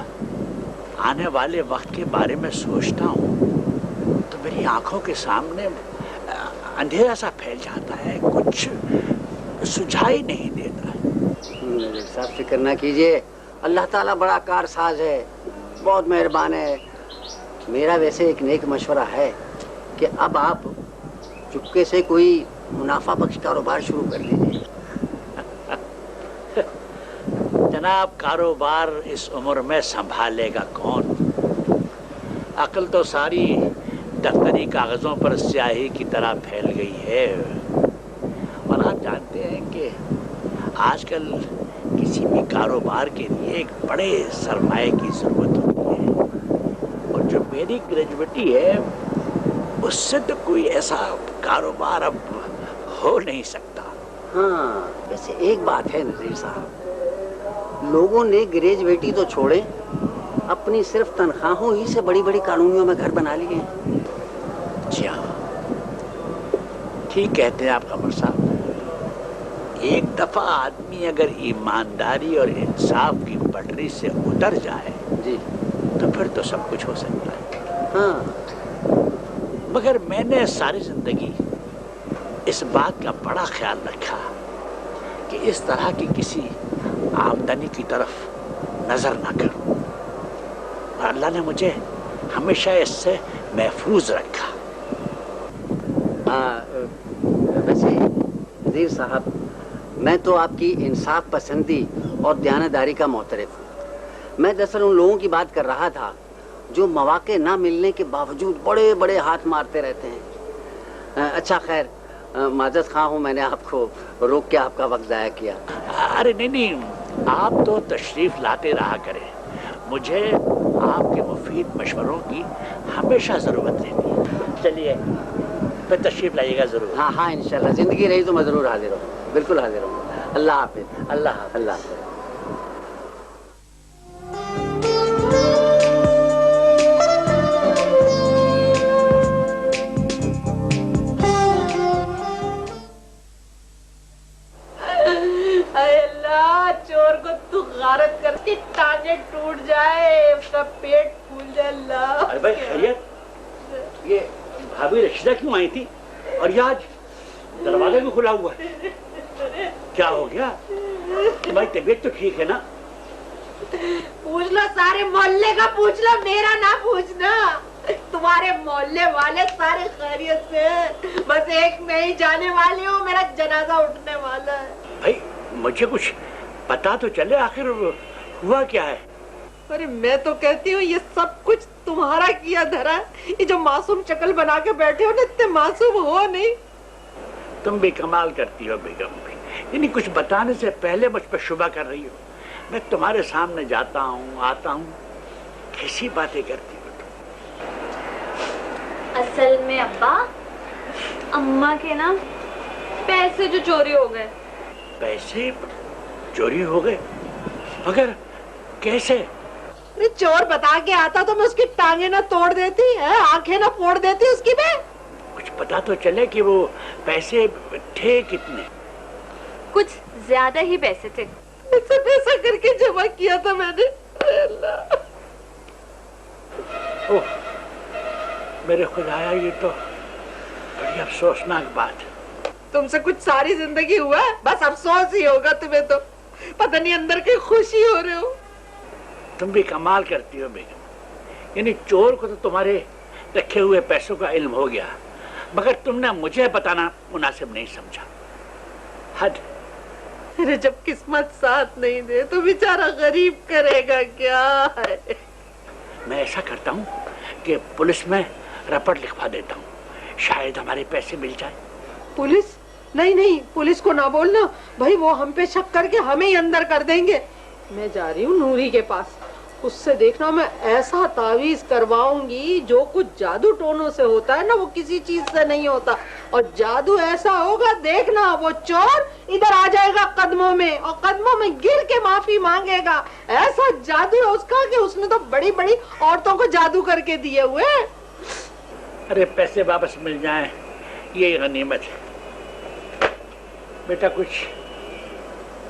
आने वाले वक्त के बारे में सोचता हूँ तो मेरी आंखों के सामने अंधेरा सा फैल जाता है, कुछ सुझाई नहीं देता है। साहब फिक्र ना कीजिए, अल्लाह ताला बड़ा कारसाज है, बहुत मेहरबान है। मेरा वैसे एक नेक मशवरा है कि अब आप चुपके से कोई मुनाफा बख्श कारोबार शुरू कर लीजिए। जनाब, कारोबार इस उम्र में संभालेगा कौन? अक्ल तो सारी दफ्तरी कागजों पर स्याही की तरह फैल गई है। और आप जानते हैं कि आजकल किसी भी कारोबार के लिए एक बड़े सरमाए की जरूरत होती है, और जो मेरी ग्रेजुएटी है उससे तो कोई ऐसा कारोबार अब हो नहीं सकता। हाँ, वैसे एक बात है नजीर साहब, लोगों ने ग्रेजुएटी तो छोड़े, अपनी सिर्फ तनख्वाहों ही से बड़ी बड़ी कॉलोनियों में घर बना लिए हैं। जी हाँ, ठीक कहते हैं आप कमर साहब। एक दफा आदमी अगर ईमानदारी और इंसाफ की पटरी से उतर जाए जी, तो फिर तो सब कुछ हो सकता है। हाँ, मगर मैंने सारी जिंदगी इस बात का बड़ा ख्याल रखा कि इस तरह की किसी आमदनी की तरफ नजर ना करूं, और अल्लाह ने मुझे हमेशा इससे महफूज रखा। वैसे नज़ीर साहब, मैं तो आपकी इंसाफ पसंदी और दयानतदारी का मोहतरफ हूँ। मैं दरअसल उन लोगों की बात कर रहा था जो मौके ना मिलने के बावजूद बड़े बड़े हाथ मारते रहते हैं। अच्छा खैर, माजरत खां हूँ, मैंने आपको रोक के आपका वक्त ज़ाया किया। अरे नहीं, आप तो तशरीफ लाते रहा करें। मुझे आपके मुफीद मशवरों की हमेशा ज़रूरत रहती है। चलिए फिर तशरीफ लाइएगा ज़रूर। हाँ हाँ, इंशाल्लाह ज़िंदगी रही तो मैं ज़रूर हाजिर हूँ, बिल्कुल हाजिर हूँ। अल्लाह हाफिज़। अल्लाह अल्लाह हाफिज़। चोर को तू गारत करती, टांगे टूट जाए, उसका पेट फूल अरे भाई खैरियत, ये भाभी रशीदा क्यों आई थी और ये आज दरवाजा भी खुला हुआ है? क्या हो गया? तुम्हारी तबीयत तो ठीक है ना? पूछ लो सारे मोहल्ले का, पूछ लो, मेरा ना पूछना। तुम्हारे मोहल्ले वाले सारे खैरियत से, बस एक मैं ही जाने वाली हूँ, मेरा जनाजा उठने वाला है। भाई मुझे कुछ पता तो चले, आखिर हुआ क्या है? अरे मैं तो कहती हूँ ये सब कुछ तुम्हारा किया धरा है। ये जो मासूम शक्ल बना के बैठे हो ना, इतने मासूम हो नहीं। तुम भी कमाल करती हो बेगम, यानी कुछ बताने से पहले मुझ पर शुबा कर रही हो। मैं तुम्हारे सामने जाता हूँ आता हूँ, कैसी बातें करती हो तुम? असल में अब्बा, अम्मा के ना पैसे जो चोरी हो गए। पैसे चोरी हो गए? मगर कैसे? अरे चोर बता के आता तो मैं उसकी टांगे ना तोड़ देती है, आंखें ना फोड़ देती उसकी। मैं कुछ पता तो चले कि वो पैसे थे कितने? कुछ ज्यादा ही पैसे थे। पैसा करके जमा किया था मैंने। ओह मेरे खुदाया, ये तो बड़ी अफसोसनाक बात है। तुमसे कुछ सारी जिंदगी हुआ, बस अफसोस ही होगा तुम्हें तो। पता नहीं अंदर की खुशी हो रहे हो। तुम भी कमाल करती हो बेगम, यानी चोर को तो तुम्हारे रखे हुए पैसों का इल्म हो गया, मगर तुमने मुझे बताना मुनासिब नहीं समझा। हद। अरे जब किस्मत साथ नहीं दे तो बेचारा गरीब करेगा क्या है? मैं ऐसा करता हूँ कि पुलिस में रपट लिखवा देता हूँ, शायद हमारे पैसे मिल जाए। पुलिस? नहीं नहीं, पुलिस को ना बोलना भाई, वो हम पे शक करके हमें ही अंदर कर देंगे। मैं जा रही हूँ नूरी के पास, उससे देखना मैं ऐसा तावीज करवाऊंगी जो कुछ जादू टोनों से होता है ना, वो किसी चीज से नहीं होता। और जादू ऐसा होगा, देखना वो चोर इधर आ जाएगा कदमों में, और कदमों में गिर के माफी मांगेगा। ऐसा जादू है उसका कि उसने तो बड़ी बड़ी औरतों को जादू करके दिए हुए। अरे पैसे वापस मिल जाए ये गनीमत है। बेटा कुछ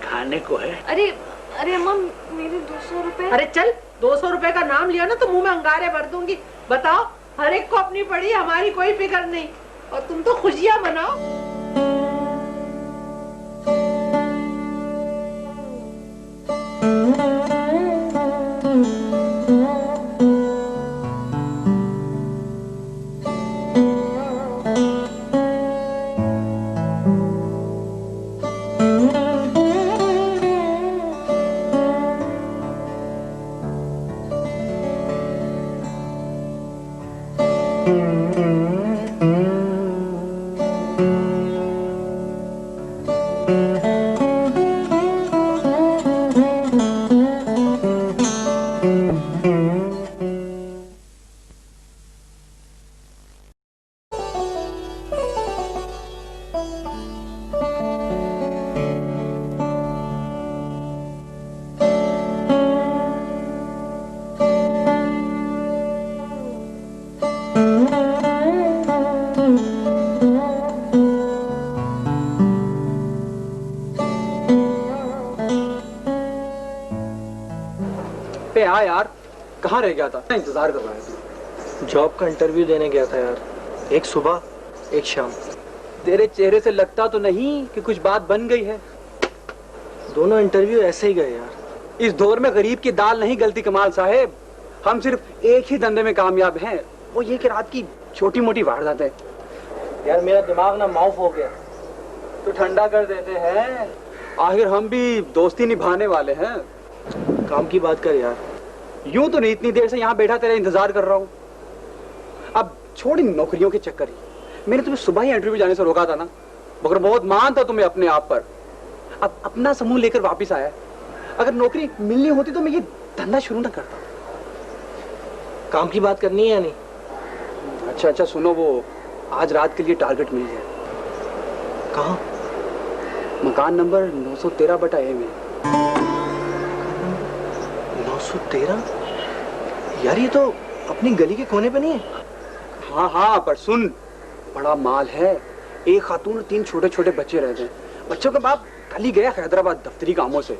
खाने को है? अरे अरे अम्मा, मेरे 200 रुपए। अरे चल, 200 रुपए का नाम लिया ना तो मुंह में अंगारे भर दूंगी। बताओ, हर एक को अपनी पड़ी, हमारी कोई फिक्र नहीं, और तुम तो खुशियां मनाओ। हाँ यार, कहाँ रह गया था? इंतजार कर रहा है। जॉब का इंटरव्यू देने गया था यार, एक सुबह एक शाम। तेरे चेहरे से लगता तो नहीं कि कुछ बात बन गई है। दोनों इंटरव्यू ऐसे ही गए यार। इस दौर में गरीब की दाल नहीं गलती कमाल साहेब। हम सिर्फ एक ही धंधे में कामयाब हैं, वो ये कि रात की छोटी मोटी वारदातें। यार मेरा दिमाग ना माउफ हो गया, तो ठंडा कर देते हैं, आखिर हम भी दोस्ती निभाने वाले हैं। काम की बात कर यार। यूं तो नहीं, इतनी देर से यहाँ बैठा तेरा इंतजार कर रहा हूँ। अब छोड़ इन नौकरियों के चक्कर ही। मैंने तुम्हें सुबह ही इंटरव्यू जाने से रोका था ना, मगर बहुत मान था तुम्हें अपने आप पर। अब अपना समूह लेकर वापस आया। अगर नौकरी मिलनी होती तो मैं ये धंधा शुरू ना करता। काम की बात करनी है या नहीं? अच्छा सुनो, वो आज रात के लिए टारगेट मिल गया। कहाँ? मकान नंबर 913/A में। 913? यार ये तो अपनी गली के कोने पे नहीं है? हाँ, पर सुन, बड़ा माल है। एक खातून और 3 छोटे छोटे बच्चे रहते हैं। बच्चों का बाप कल ही गया हैदराबाद दफ्तरी कामों से।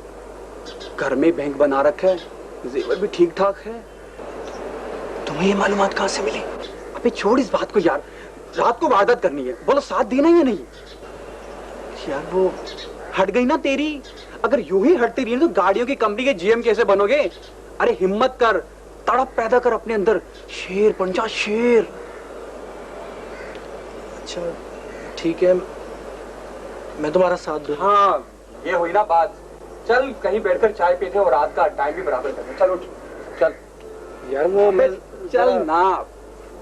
घर में बैंक बना रखा है, जेवर भी ठीक ठाक है। तुम्हें ये मालूमात कहाँ से मिली? अबे छोड़ इस बात को यार, रात को वारदात करनी है, बोलो साथ देना या नहीं? यार वो हट गई ना तेरी, अगर यूं ही हटती रही तो गाड़ियों की कंपनी के जीएम कैसे बनोगे? अरे हिम्मत कर, तड़प पैदा कर अपने अंदर, शेर बन जा शेर। अच्छा ठीक है, मैं तुम्हारा साथ दूं। हाँ ये हुई ना बात। चल कहीं बैठकर चाय पीते और रात का टाइम भी बराबर करते। चल उठ चल। यार वो मैं चल ना,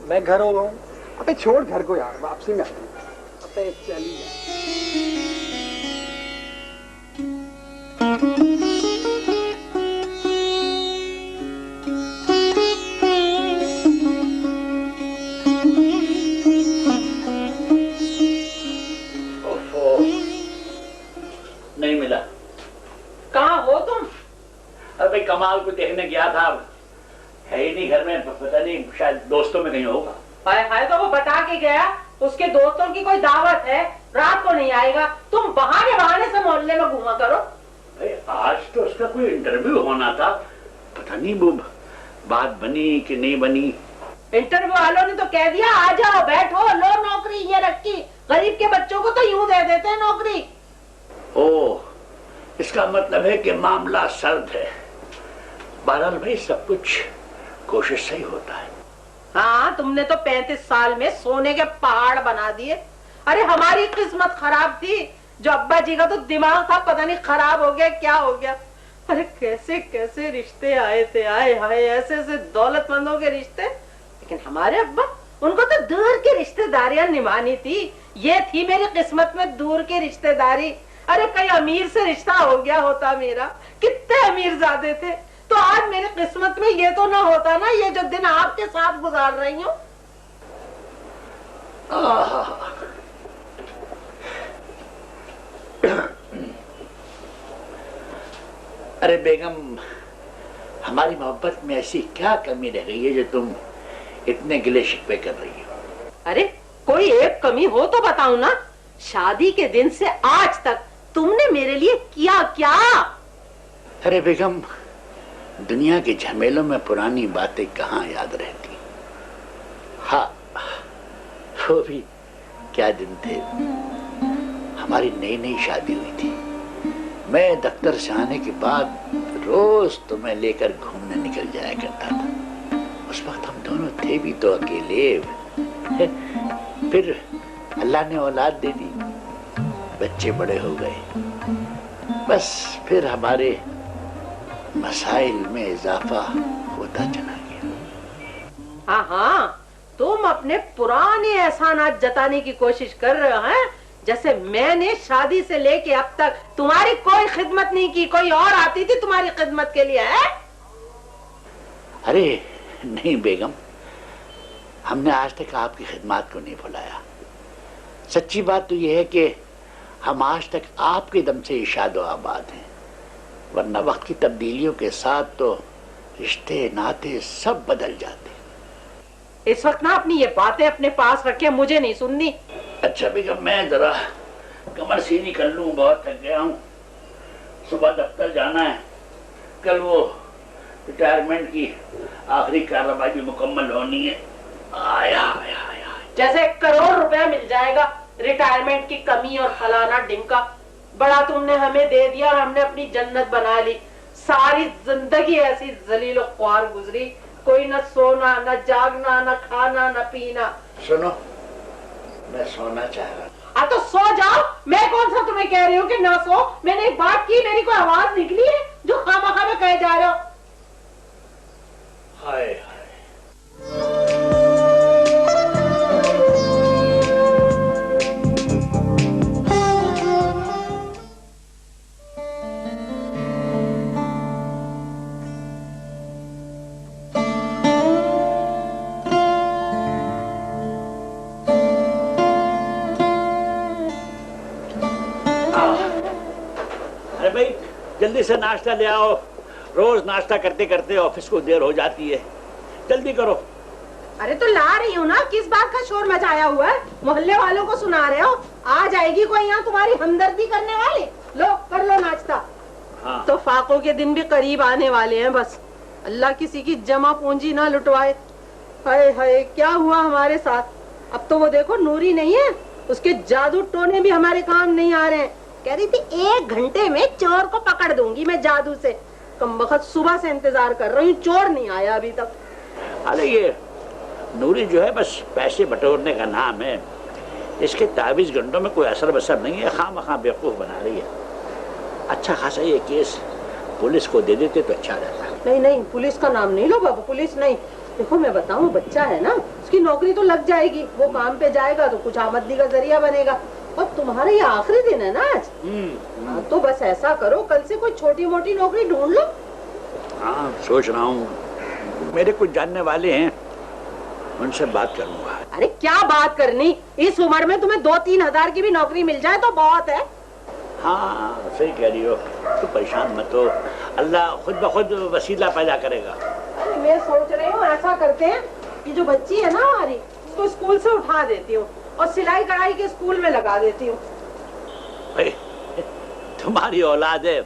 मैं घर हो गया हूँ। अबे छोड़ घर को यार, वापसी में आते हैं। अबे चलिए। नहीं मिला। कहाँ हो तुम? अरे कमाल को देखने गया था, है ही नहीं घर में, पता नहीं शायद दोस्तों में कहीं होगा। हाय हाय, तो वो बता के गया उसके दोस्तों की कोई दावत है, रात को नहीं आएगा। तुम बहाने से मोहल्ले में घूमा करो। भाई आज तो उसका कोई इंटरव्यू होना था, पता नहीं वो बात बनी कि नहीं बनी। इंटरव्यू वालों ने तो कह दिया आ जाओ बैठो लो नौकरी ये रखी। गरीब के बच्चों को तो यूं दे देते हैं नौकरी। ओह, इसका मतलब है कि मामला सर्द है। बहरहाल भाई सब कुछ कोशिश से ही होता है। हाँ, तुमने तो 35 साल में सोने के पहाड़ बना दिए। अरे हमारी किस्मत खराब थी, जो अब्बा जी का तो दिमाग था पता नहीं खराब हो गया क्या हो गया। अरे कैसे कैसे रिश्ते आए थे, आए हाय ऐसे ऐसे दौलतमंदों के रिश्ते। लेकिन हमारे अब्बा, उनको तो दूर की रिश्तेदारियां निभानी थी। ये थी मेरी किस्मत में दूर की रिश्तेदारी। अरे कहीं अमीर से रिश्ता हो गया होता मेरा, कितने अमीर ज़ादे थे, तो आज मेरी किस्मत में ये तो ना होता ना, ये जो दिन आपके साथ गुजार रही हूँ। अरे बेगम, हमारी मोहब्बत में ऐसी क्या कमी रह गई है जो तुम इतने गिले शिकवे कर रही हो? अरे कोई एक कमी हो तो बताओ ना। शादी के दिन से आज तक तुमने मेरे लिए किया क्या? अरे बेगम, दुनिया के झमेलों में पुरानी बातें कहाँ याद रहती। हाँ, वो भी क्या दिन थे। हमारी नई नई शादी हुई थी। मैं दफ्तर से आने के बाद रोज तुम्हें लेकर घूमने निकल जाया करता था। उस वक्त हम दोनों थे भी तो अकेले। फिर अल्लाह ने औलाद दे दी, बच्चे बड़े हो गए, बस फिर हमारे मसाइल में इजाफा होता चला गया। हाँ हाँ, तुम अपने पुराने एहसानात जताने की कोशिश कर रहे हो हैं, जैसे मैंने शादी से लेके अब तक तुम्हारी कोई खिदमत नहीं की, कोई और आती थी तुम्हारी खिदमत के लिए है? अरे नहीं बेगम, हमने आज तक आपकी खिदमत को नहीं भुलाया। सच्ची बात तो यह है कि हम आज तक आपके दम से इशादो आबाद हैं, वरना वक्त की तब्दीलियों के साथ तो रिश्ते नाते सब बदल जाते। इस वक्त ना अपनी ये बातें अपने पास रखे, मुझे नहीं सुननी। अच्छा बेगम, मैं जरा कमर सीधी कर लूं, बहुत थक गया हूँ। सुबह दफ्तर जाना है, कल वो रिटायरमेंट की आखिरी कार्रवाई भी मुकम्मल होनी है। आया आया आया, जैसे 1 करोड़ रुपया मिल जाएगा रिटायरमेंट की कमी और फलाना डिमका। बड़ा तुमने हमें दे दिया और हमने अपनी जन्नत बना ली। सारी जिंदगी ऐसी जलील ख्वार गुजरी, कोई न सोना न जागना न खाना न पीना। सुनो, मैं सोना चाह रहा। तो सो जाओ, मैं कौन सा तुम्हें कह रही हूँ कि ना सो। मैंने एक बात की, मेरी कोई आवाज निकली है जो खामखा में कहे जा रहे हो? हाय हाय, जल्दी से नाश्ता ले आओ। रोज नाश्ता करते करते ऑफिस को देर हो जाती है, जल्दी करो। अरे तो ला रही हूँ ना, किस बात का शोर मचाया हुआ है? मोहल्ले वालों को सुना रहे हो? आ जाएगी कोई यहाँ तुम्हारी हमदर्दी करने वाली। लो कर लो नाश्ता। हाँ। तो फाकों के दिन भी करीब आने वाले हैं, बस अल्लाह किसी की जमा पूंजी ना लुटवाए। हाय हाय, क्या हुआ हमारे साथ? अब तो वो देखो नूरी नहीं है, उसके जादू टोने भी हमारे काम नहीं आ रहे हैं। कह रही थी 1 घंटे में चोर को पकड़ दूंगी मैं जादू से। कमबख्त सुबह से इंतजार कर रही हूँ, चोर नहीं आया अभी तक। अरे ये नूरी जो है बस पैसे बटोरने का नाम है, इसके 24 घंटों में कोई असर बसर नहीं है, खामखा बेवकूफ बना रही है। अच्छा खासा ये केस पुलिस को दे देते तो अच्छा रहता। नहीं नहीं, पुलिस का नाम नहीं लो बाबू, पुलिस नहीं। देखो मैं बताऊं, बच्चा है ना, उसकी नौकरी तो लग जाएगी, वो काम पे जाएगा तो कुछ आमदनी का जरिया बनेगा। और तुम्हारा ये आखिरी दिन है ना आज। तो बस ऐसा करो, कल से कोई छोटी मोटी नौकरी ढूंढ लो। हाँ सोच रहा हूँ, मेरे कुछ जानने वाले हैं, उनसे बात करूंगा। अरे क्या बात करनी, इस उम्र में तुम्हें 2-3 हजार की भी नौकरी मिल जाए तो बहुत है। हाँ सही कह रही हो, तो परेशान मत हो, अल्लाह खुद ब खुद वसीला पैदा करेगा। अरे मैं सोच रही हूँ ऐसा करते हैं कि जो बच्ची है ना हमारी, उसको स्कूल से उठा देती हूँ और सिलाई कढ़ाई के स्कूल में लगा देती हूँ। तुम्हारी औलाद है,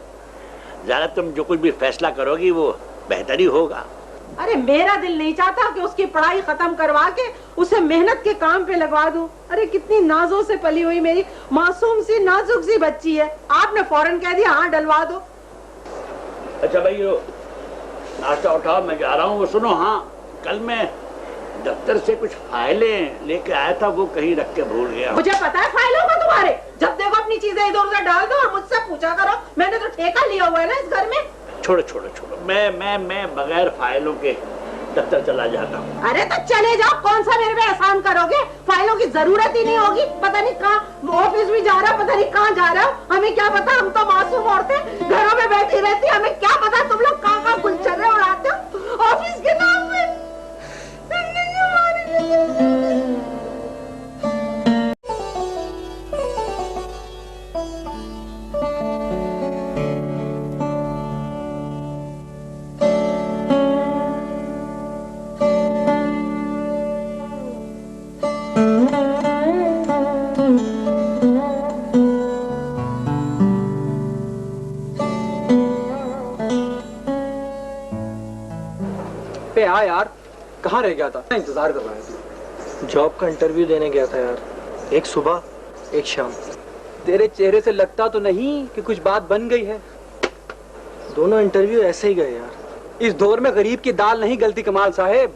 ज़्यादा तुम जो कुछ भी फैसला करोगी वो बेहतर ही होगा। अरे मेरा दिल नहीं चाहता कि उसकी पढ़ाई खत्म करवा के उसे मेहनत के काम पे लगवा दूं। अरे कितनी नाजों से पली हुई मेरी मासूम सी नाजुक सी बच्ची है, आपने फौरन कह दिया हाँ डलवा दो। अच्छा भाई नाश्ता उठाओ, मैं जा रहा हूँ। वो सुनो, हाँ कल मैं दफ्तर से कुछ फाइलें लेके आया था, वो कहीं रख के भूल गया। मुझे पता है फाइलों का तुम्हारे, जब देखो अपनी चीजें इधर उधर डाल दो और मुझसे पूछा करो। मैंने तो ठेका लिया हुआ है ना इस घर में। छोड़ो छोड़ो छोड़ो, मैं बगैर फाइलों के दफ्तर चला जाता हूँ। अरे तो चले जाओ, कौन सा मेरे पे एहसान करोगे? फाइलों की जरूरत ही नहीं होगी। पता नहीं कहाँ ऑफिस भी जा रहा, पता नहीं कहाँ जा रहा हो, हमें क्या पता। हम तो मासूम औरतें घरों में बैठी रहती, हमें क्या पता तुम लोग कहाँ गुलछर्रे उड़ाते हो ऑफिस के नाम पे। हाँ यार, कहाँ रह गया था? इंतजार कर रहा है। जॉब का इंटरव्यू देने गया था यार, एक सुबह एक शाम। तेरे चेहरे से लगता तो नहीं कि कुछ बात बन गई है। दोनों इंटरव्यू ऐसे ही गए यार। इस दौर में गरीब की दाल नहीं गलती कमाल साहेब।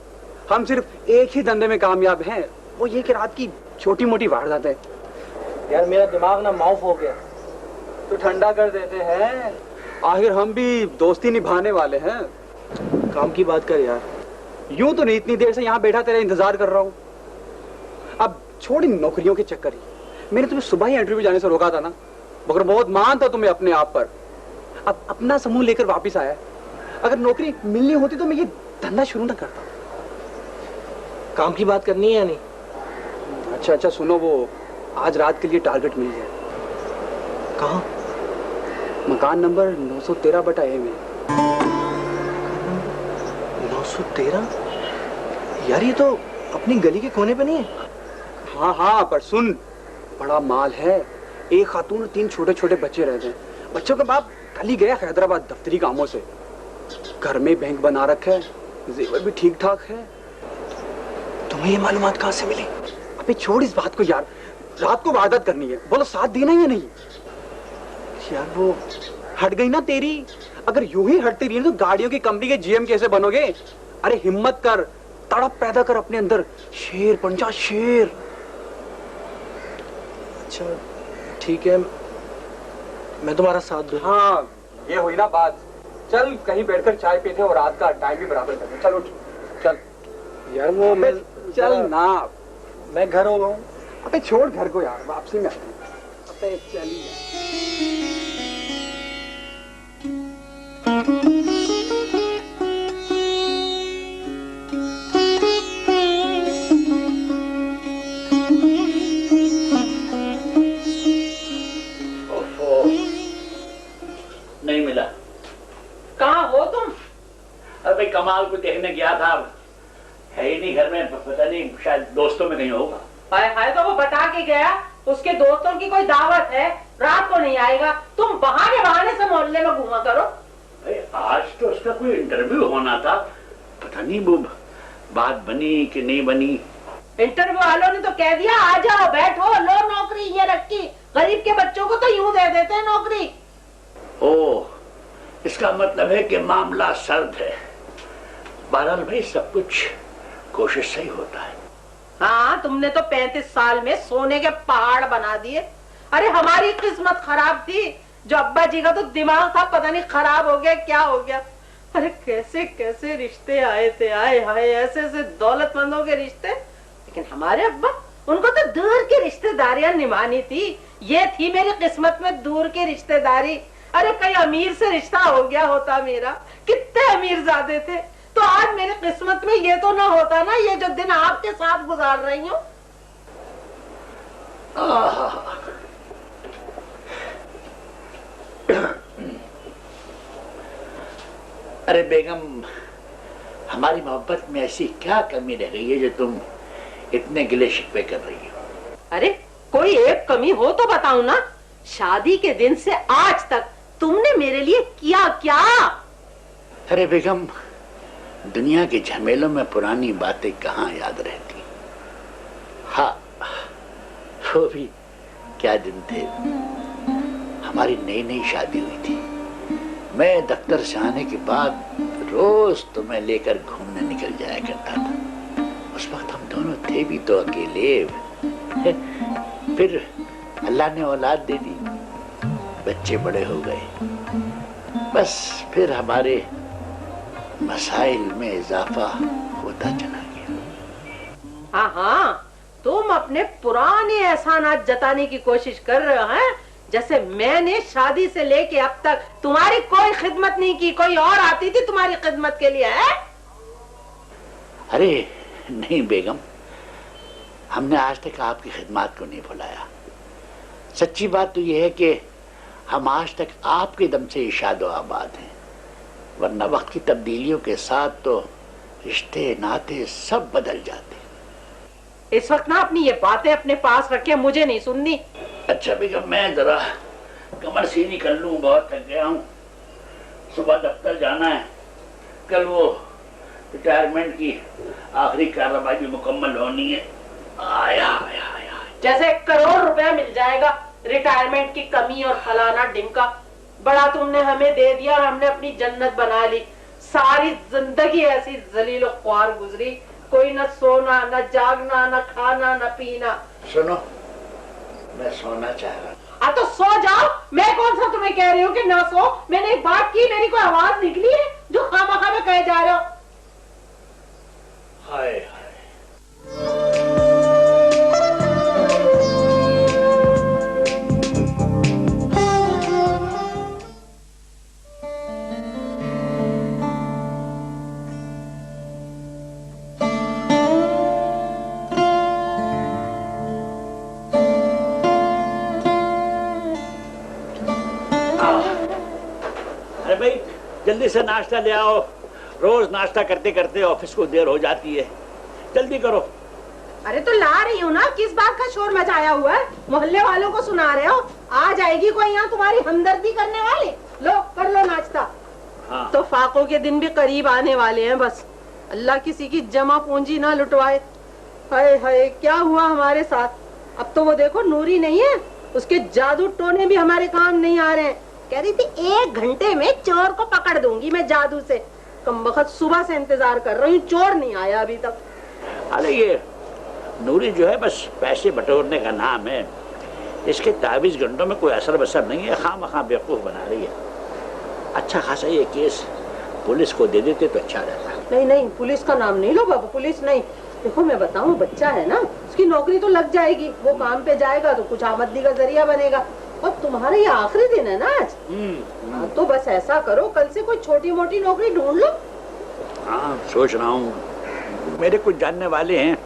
हम सिर्फ एक ही धंधे में कामयाब हैं, वो ये कि रात की छोटी मोटी वारदातें। यार मेरा दिमाग ना माउफ हो गया, तो ठंडा कर देते हैं। आखिर हम भी दोस्ती निभाने वाले हैं। काम की बात कर यार। यूं तो नहीं, इतनी देर से यहाँ बैठा तेरा इंतजार कर रहा हूँ। अब छोड़ी नौकरियों के चक्कर ही। मैंने तुम्हें सुबह ही इंटरव्यू जाने से रोका था ना, मगर बहुत मान था तुम्हें अपने आप पर। अब अपना समूह लेकर वापस आया। अगर नौकरी मिलनी होती तो मैं ये धंधा शुरू ना करता। काम की बात करनी है या नहीं? अच्छा अच्छा सुनो, वो आज रात के लिए टारगेट मिल गया। कहाँ? मकान नंबर 913/A में। 913? यार ये तो अपनी गली के कोने पे नहीं है? हाँ हाँ, पर सुन, बड़ा माल है। एक खातून और 3 छोटे छोटे बच्चे रहते हैं। बच्चों का बाप कल ही गया हैदराबाद दफ्तरी कामों से। घर में बैंक बना रखा है, जेवर भी ठीक ठाक है। तुम्हें ये मालूमात कहाँ से मिली? अबे छोड़ इस बात को यार, रात को वारदात करनी है, बोलो साथ देना या नहीं? यार वो हट गई ना तेरी। अगर यूं ही हटती रही तो गाड़ियों की कंपनी के जीएम कैसे बनोगे? अरे हिम्मत कर, तड़प पैदा कर अपने अंदर, शेर बन जा, शेर। अच्छा ठीक है, मैं तुम्हारा साथ दूं। हाँ ये हुई ना बात। चल कहीं बैठकर चाय पीते और रात का टाइम भी बराबर करते। चल उठ, चल। यार वो मैं चल ना, मैं घर हो गया हूँ। अबे छोड़ घर को यार, वापसी में आते हैं। अबे चलिए। नहीं मिला। कहाँ हो तुम? अरे कमाल को देखने गया था, है ही नहीं घर में, पता नहीं शायद दोस्तों में कहीं होगा। हाय हाय, तो वो बता के गया उसके दोस्तों की कोई दावत है, रात को नहीं आएगा। तुम बहाने से मोहल्ले में घूमा करो। आज तो उसका कोई इंटरव्यू होना था, पता नहीं वो बात बनी कि नहीं बनी? इंटरव्यू वालों ने तो कह दिया आ जाओ, बैठो, लो नौकरी ये रखी। गरीब के बच्चों को तो यूं दे देते हैं नौकरी। ओह, इसका मतलब है कि मामला सर्द है। बहरहाल भाई, सब कुछ कोशिश से ही होता है। हाँ, तुमने तो 35 साल में सोने के पहाड़ बना दिए। अरे हमारी किस्मत खराब थी, जो अब्बा जी का तो दिमाग था पता नहीं खराब हो गया क्या हो गया। अरे कैसे कैसे रिश्ते आए थे, आए हाय, ऐसे ऐसे दौलतमंदों के रिश्ते। लेकिन हमारे अब्बा, उनको तो दूर की रिश्तेदारियां निभानी थी। ये थी मेरी किस्मत में दूर की रिश्तेदारी। अरे कहीं अमीर से रिश्ता हो गया होता मेरा, कितने अमीर ज़ादे थे, तो आज मेरी किस्मत में ये तो ना होता ना, ये जो दिन आपके साथ गुजार रही हूँ। अरे बेगम, हमारी मोहब्बत में ऐसी क्या कमी रह गई है जो तुम इतने गिले शिकवे कर रही हो? अरे कोई एक कमी हो तो बताओ ना। शादी के दिन से आज तक तुमने मेरे लिए किया क्या? अरे बेगम, दुनिया के झमेलों में पुरानी बातें कहाँ याद रहती। हाँ, वो भी क्या दिन थे। हमारी नई नई शादी हुई थी। मैं दफ्तर से आने के बाद रोज तुम्हें लेकर घूमने निकल जाया करता था। उस वक्त हम दोनों थे भी तो अकेले। फिर अल्लाह ने औलाद दे दी, बच्चे बड़े हो गए। बस फिर हमारे मसाइल में इजाफा होता चला गया। हाँ हाँ, तुम अपने पुराने एहसानात जताने की कोशिश कर रहे हो हैं, जैसे मैंने शादी से लेके अब तक तुम्हारी कोई खिदमत नहीं की, कोई और आती थी तुम्हारी खिदमत के लिए, है? अरे नहीं बेगम, हमने आज तक आपकी खिदमत को नहीं भुलाया। सच्ची बात तो यह है कि हम आज तक आपके दम से शादो आबाद हैं, वरना वक्त की तब्दीलियों के साथ तो रिश्ते नाते सब बदल जाते। इस वक्त ना अपनी ये बातें अपने पास रखे, मुझे नहीं सुननी। अच्छा बेगम, मैं जरा कमर सीनी कर लूं, बहुत थक गया हूँ। सुबह दफ्तर जाना है, कल वो रिटायरमेंट की आखिरी कार्रवाई भी मुकम्मल होनी है। आया आया आया, जैसे 1 करोड़ रुपया मिल जाएगा रिटायरमेंट की कमी और फलाना ढिमका। बड़ा तुमने हमें दे दिया और हमने अपनी जन्नत बना ली। सारी जिंदगी ऐसी जलील और ख्वार गुजरी, कोई न सोना न जागना न खाना न पीना। सुनो, मैं सोना चाह रहा। तो सो जाओ, मैं कौन सा तुम्हें कह रही हूँ कि ना सो। मैंने एक बात की, मेरी कोई आवाज निकली है जो खामखा में कहे जा रहे हो? हाय हाय, जल्दी से नाश्ता ले आओ। रोज नाश्ता करते करते ऑफिस को देर हो जाती है, जल्दी करो। अरे तो ला रही हूँ ना, किस बात का शोर मचाया हुआ है? मोहल्ले वालों को सुना रहे हो? आ जाएगी कोई यहाँ तुम्हारी हमदर्दी करने वाले। लो कर लो नाश्ता। हाँ। तो फाकों के दिन भी करीब आने वाले हैं, बस अल्लाह किसी की जमा पूंजी ना लुटवाए। हाय हाय, क्या हुआ हमारे साथ। अब तो वो देखो नूरी नहीं है, उसके जादू टोने भी हमारे काम नहीं आ रहे हैं। कह रही थी 1 घंटे में चोर को पकड़ दूंगी मैं जादू से। कमबख्त सुबह से इंतजार कर रही हूँ, चोर नहीं आया अभी तक। अरे ये नूरी जो है बस पैसे बटोरने का नाम है, इसके 24 घंटों में कोई असर बसर नहीं है, खामखा बेवकूफ बना रही है। अच्छा खासा ये केस पुलिस को दे देते तो अच्छा रहता। नहीं नहीं, पुलिस का नाम नहीं लो बाबू, पुलिस नहीं। देखो मैं बताऊं, बच्चा है ना, उसकी नौकरी तो लग जाएगी, वो काम पे जाएगा तो कुछ आमदनी का जरिया बनेगा। और तुम्हारा ये आखिरी दिन है ना आज। तो बस ऐसा करो, कल से कोई छोटी मोटी नौकरी ढूंढ लो। हाँ सोच रहा हूँ, मेरे कुछ जानने वाले हैं,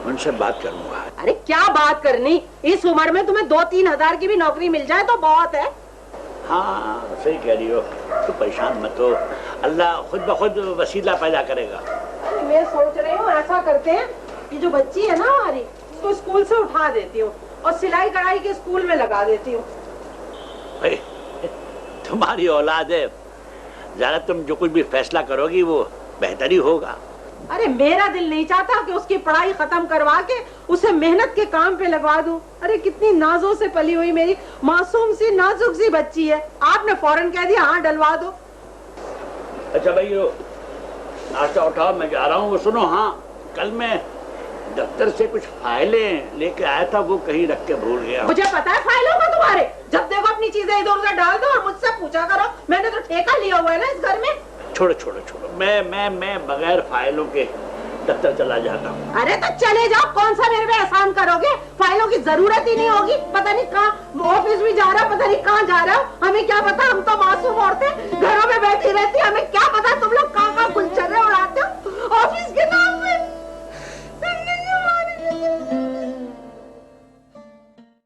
उनसे बात करूंगा। अरे क्या बात करनी, इस उम्र में तुम्हें 2-3 हजार की भी नौकरी मिल जाए तो बहुत है। हाँ सही कह रही हो, तो परेशान मत हो, अल्लाह खुद ब खुद वसीला पैदा करेगा। मैं सोच रही हूँ ऐसा करते हैं कि जो बच्ची है ना हमारी, उसको स्कूल से उठा देती हूँ और सिलाई कढ़ाई के स्कूल में लगा देती हूँ। तुम्हारी औलाद है, जरा तुम जो कुछ भी फैसला करोगी वो बेहतर ही होगा। अरे मेरा दिल नहीं चाहता कि उसकी पढ़ाई खत्म करवा के उसे मेहनत के काम पे लगवा दूं। अरे कितनी नाजों से पली हुई मेरी मासूम सी नाजुक सी बच्ची है, आपने फौरन कह दिया हाँ डलवा दो। अच्छा भाई नाश्ता उठाओ, मैं जा रहा हूँ। वो सुनो, हाँ कल मैं दफ्तर से कुछ फाइलें लेके आया था, वो कहीं रख के भूल गया। मुझे पता है फाइलों का तुम्हारे, जब देखो अपनी चीजें इधर उधर डाल दो और मुझसे पूछा करो। मैंने तो ठेका लिया हुआ है ना इस घर में। छोड़ो छोड़ो छोड़ो, मैं बगैर फाइलों के दफ्तर चला जाता हूँ। अरे तो चले जाओ, कौन सा मेरे पे एहसान करोगे? फाइलों की जरूरत ही नहीं होगी। पता नहीं कहाँ ऑफिस भी जा रहा, पता नहीं कहाँ जा रहा हो, हमें क्या पता, हम तो मासूम औरतें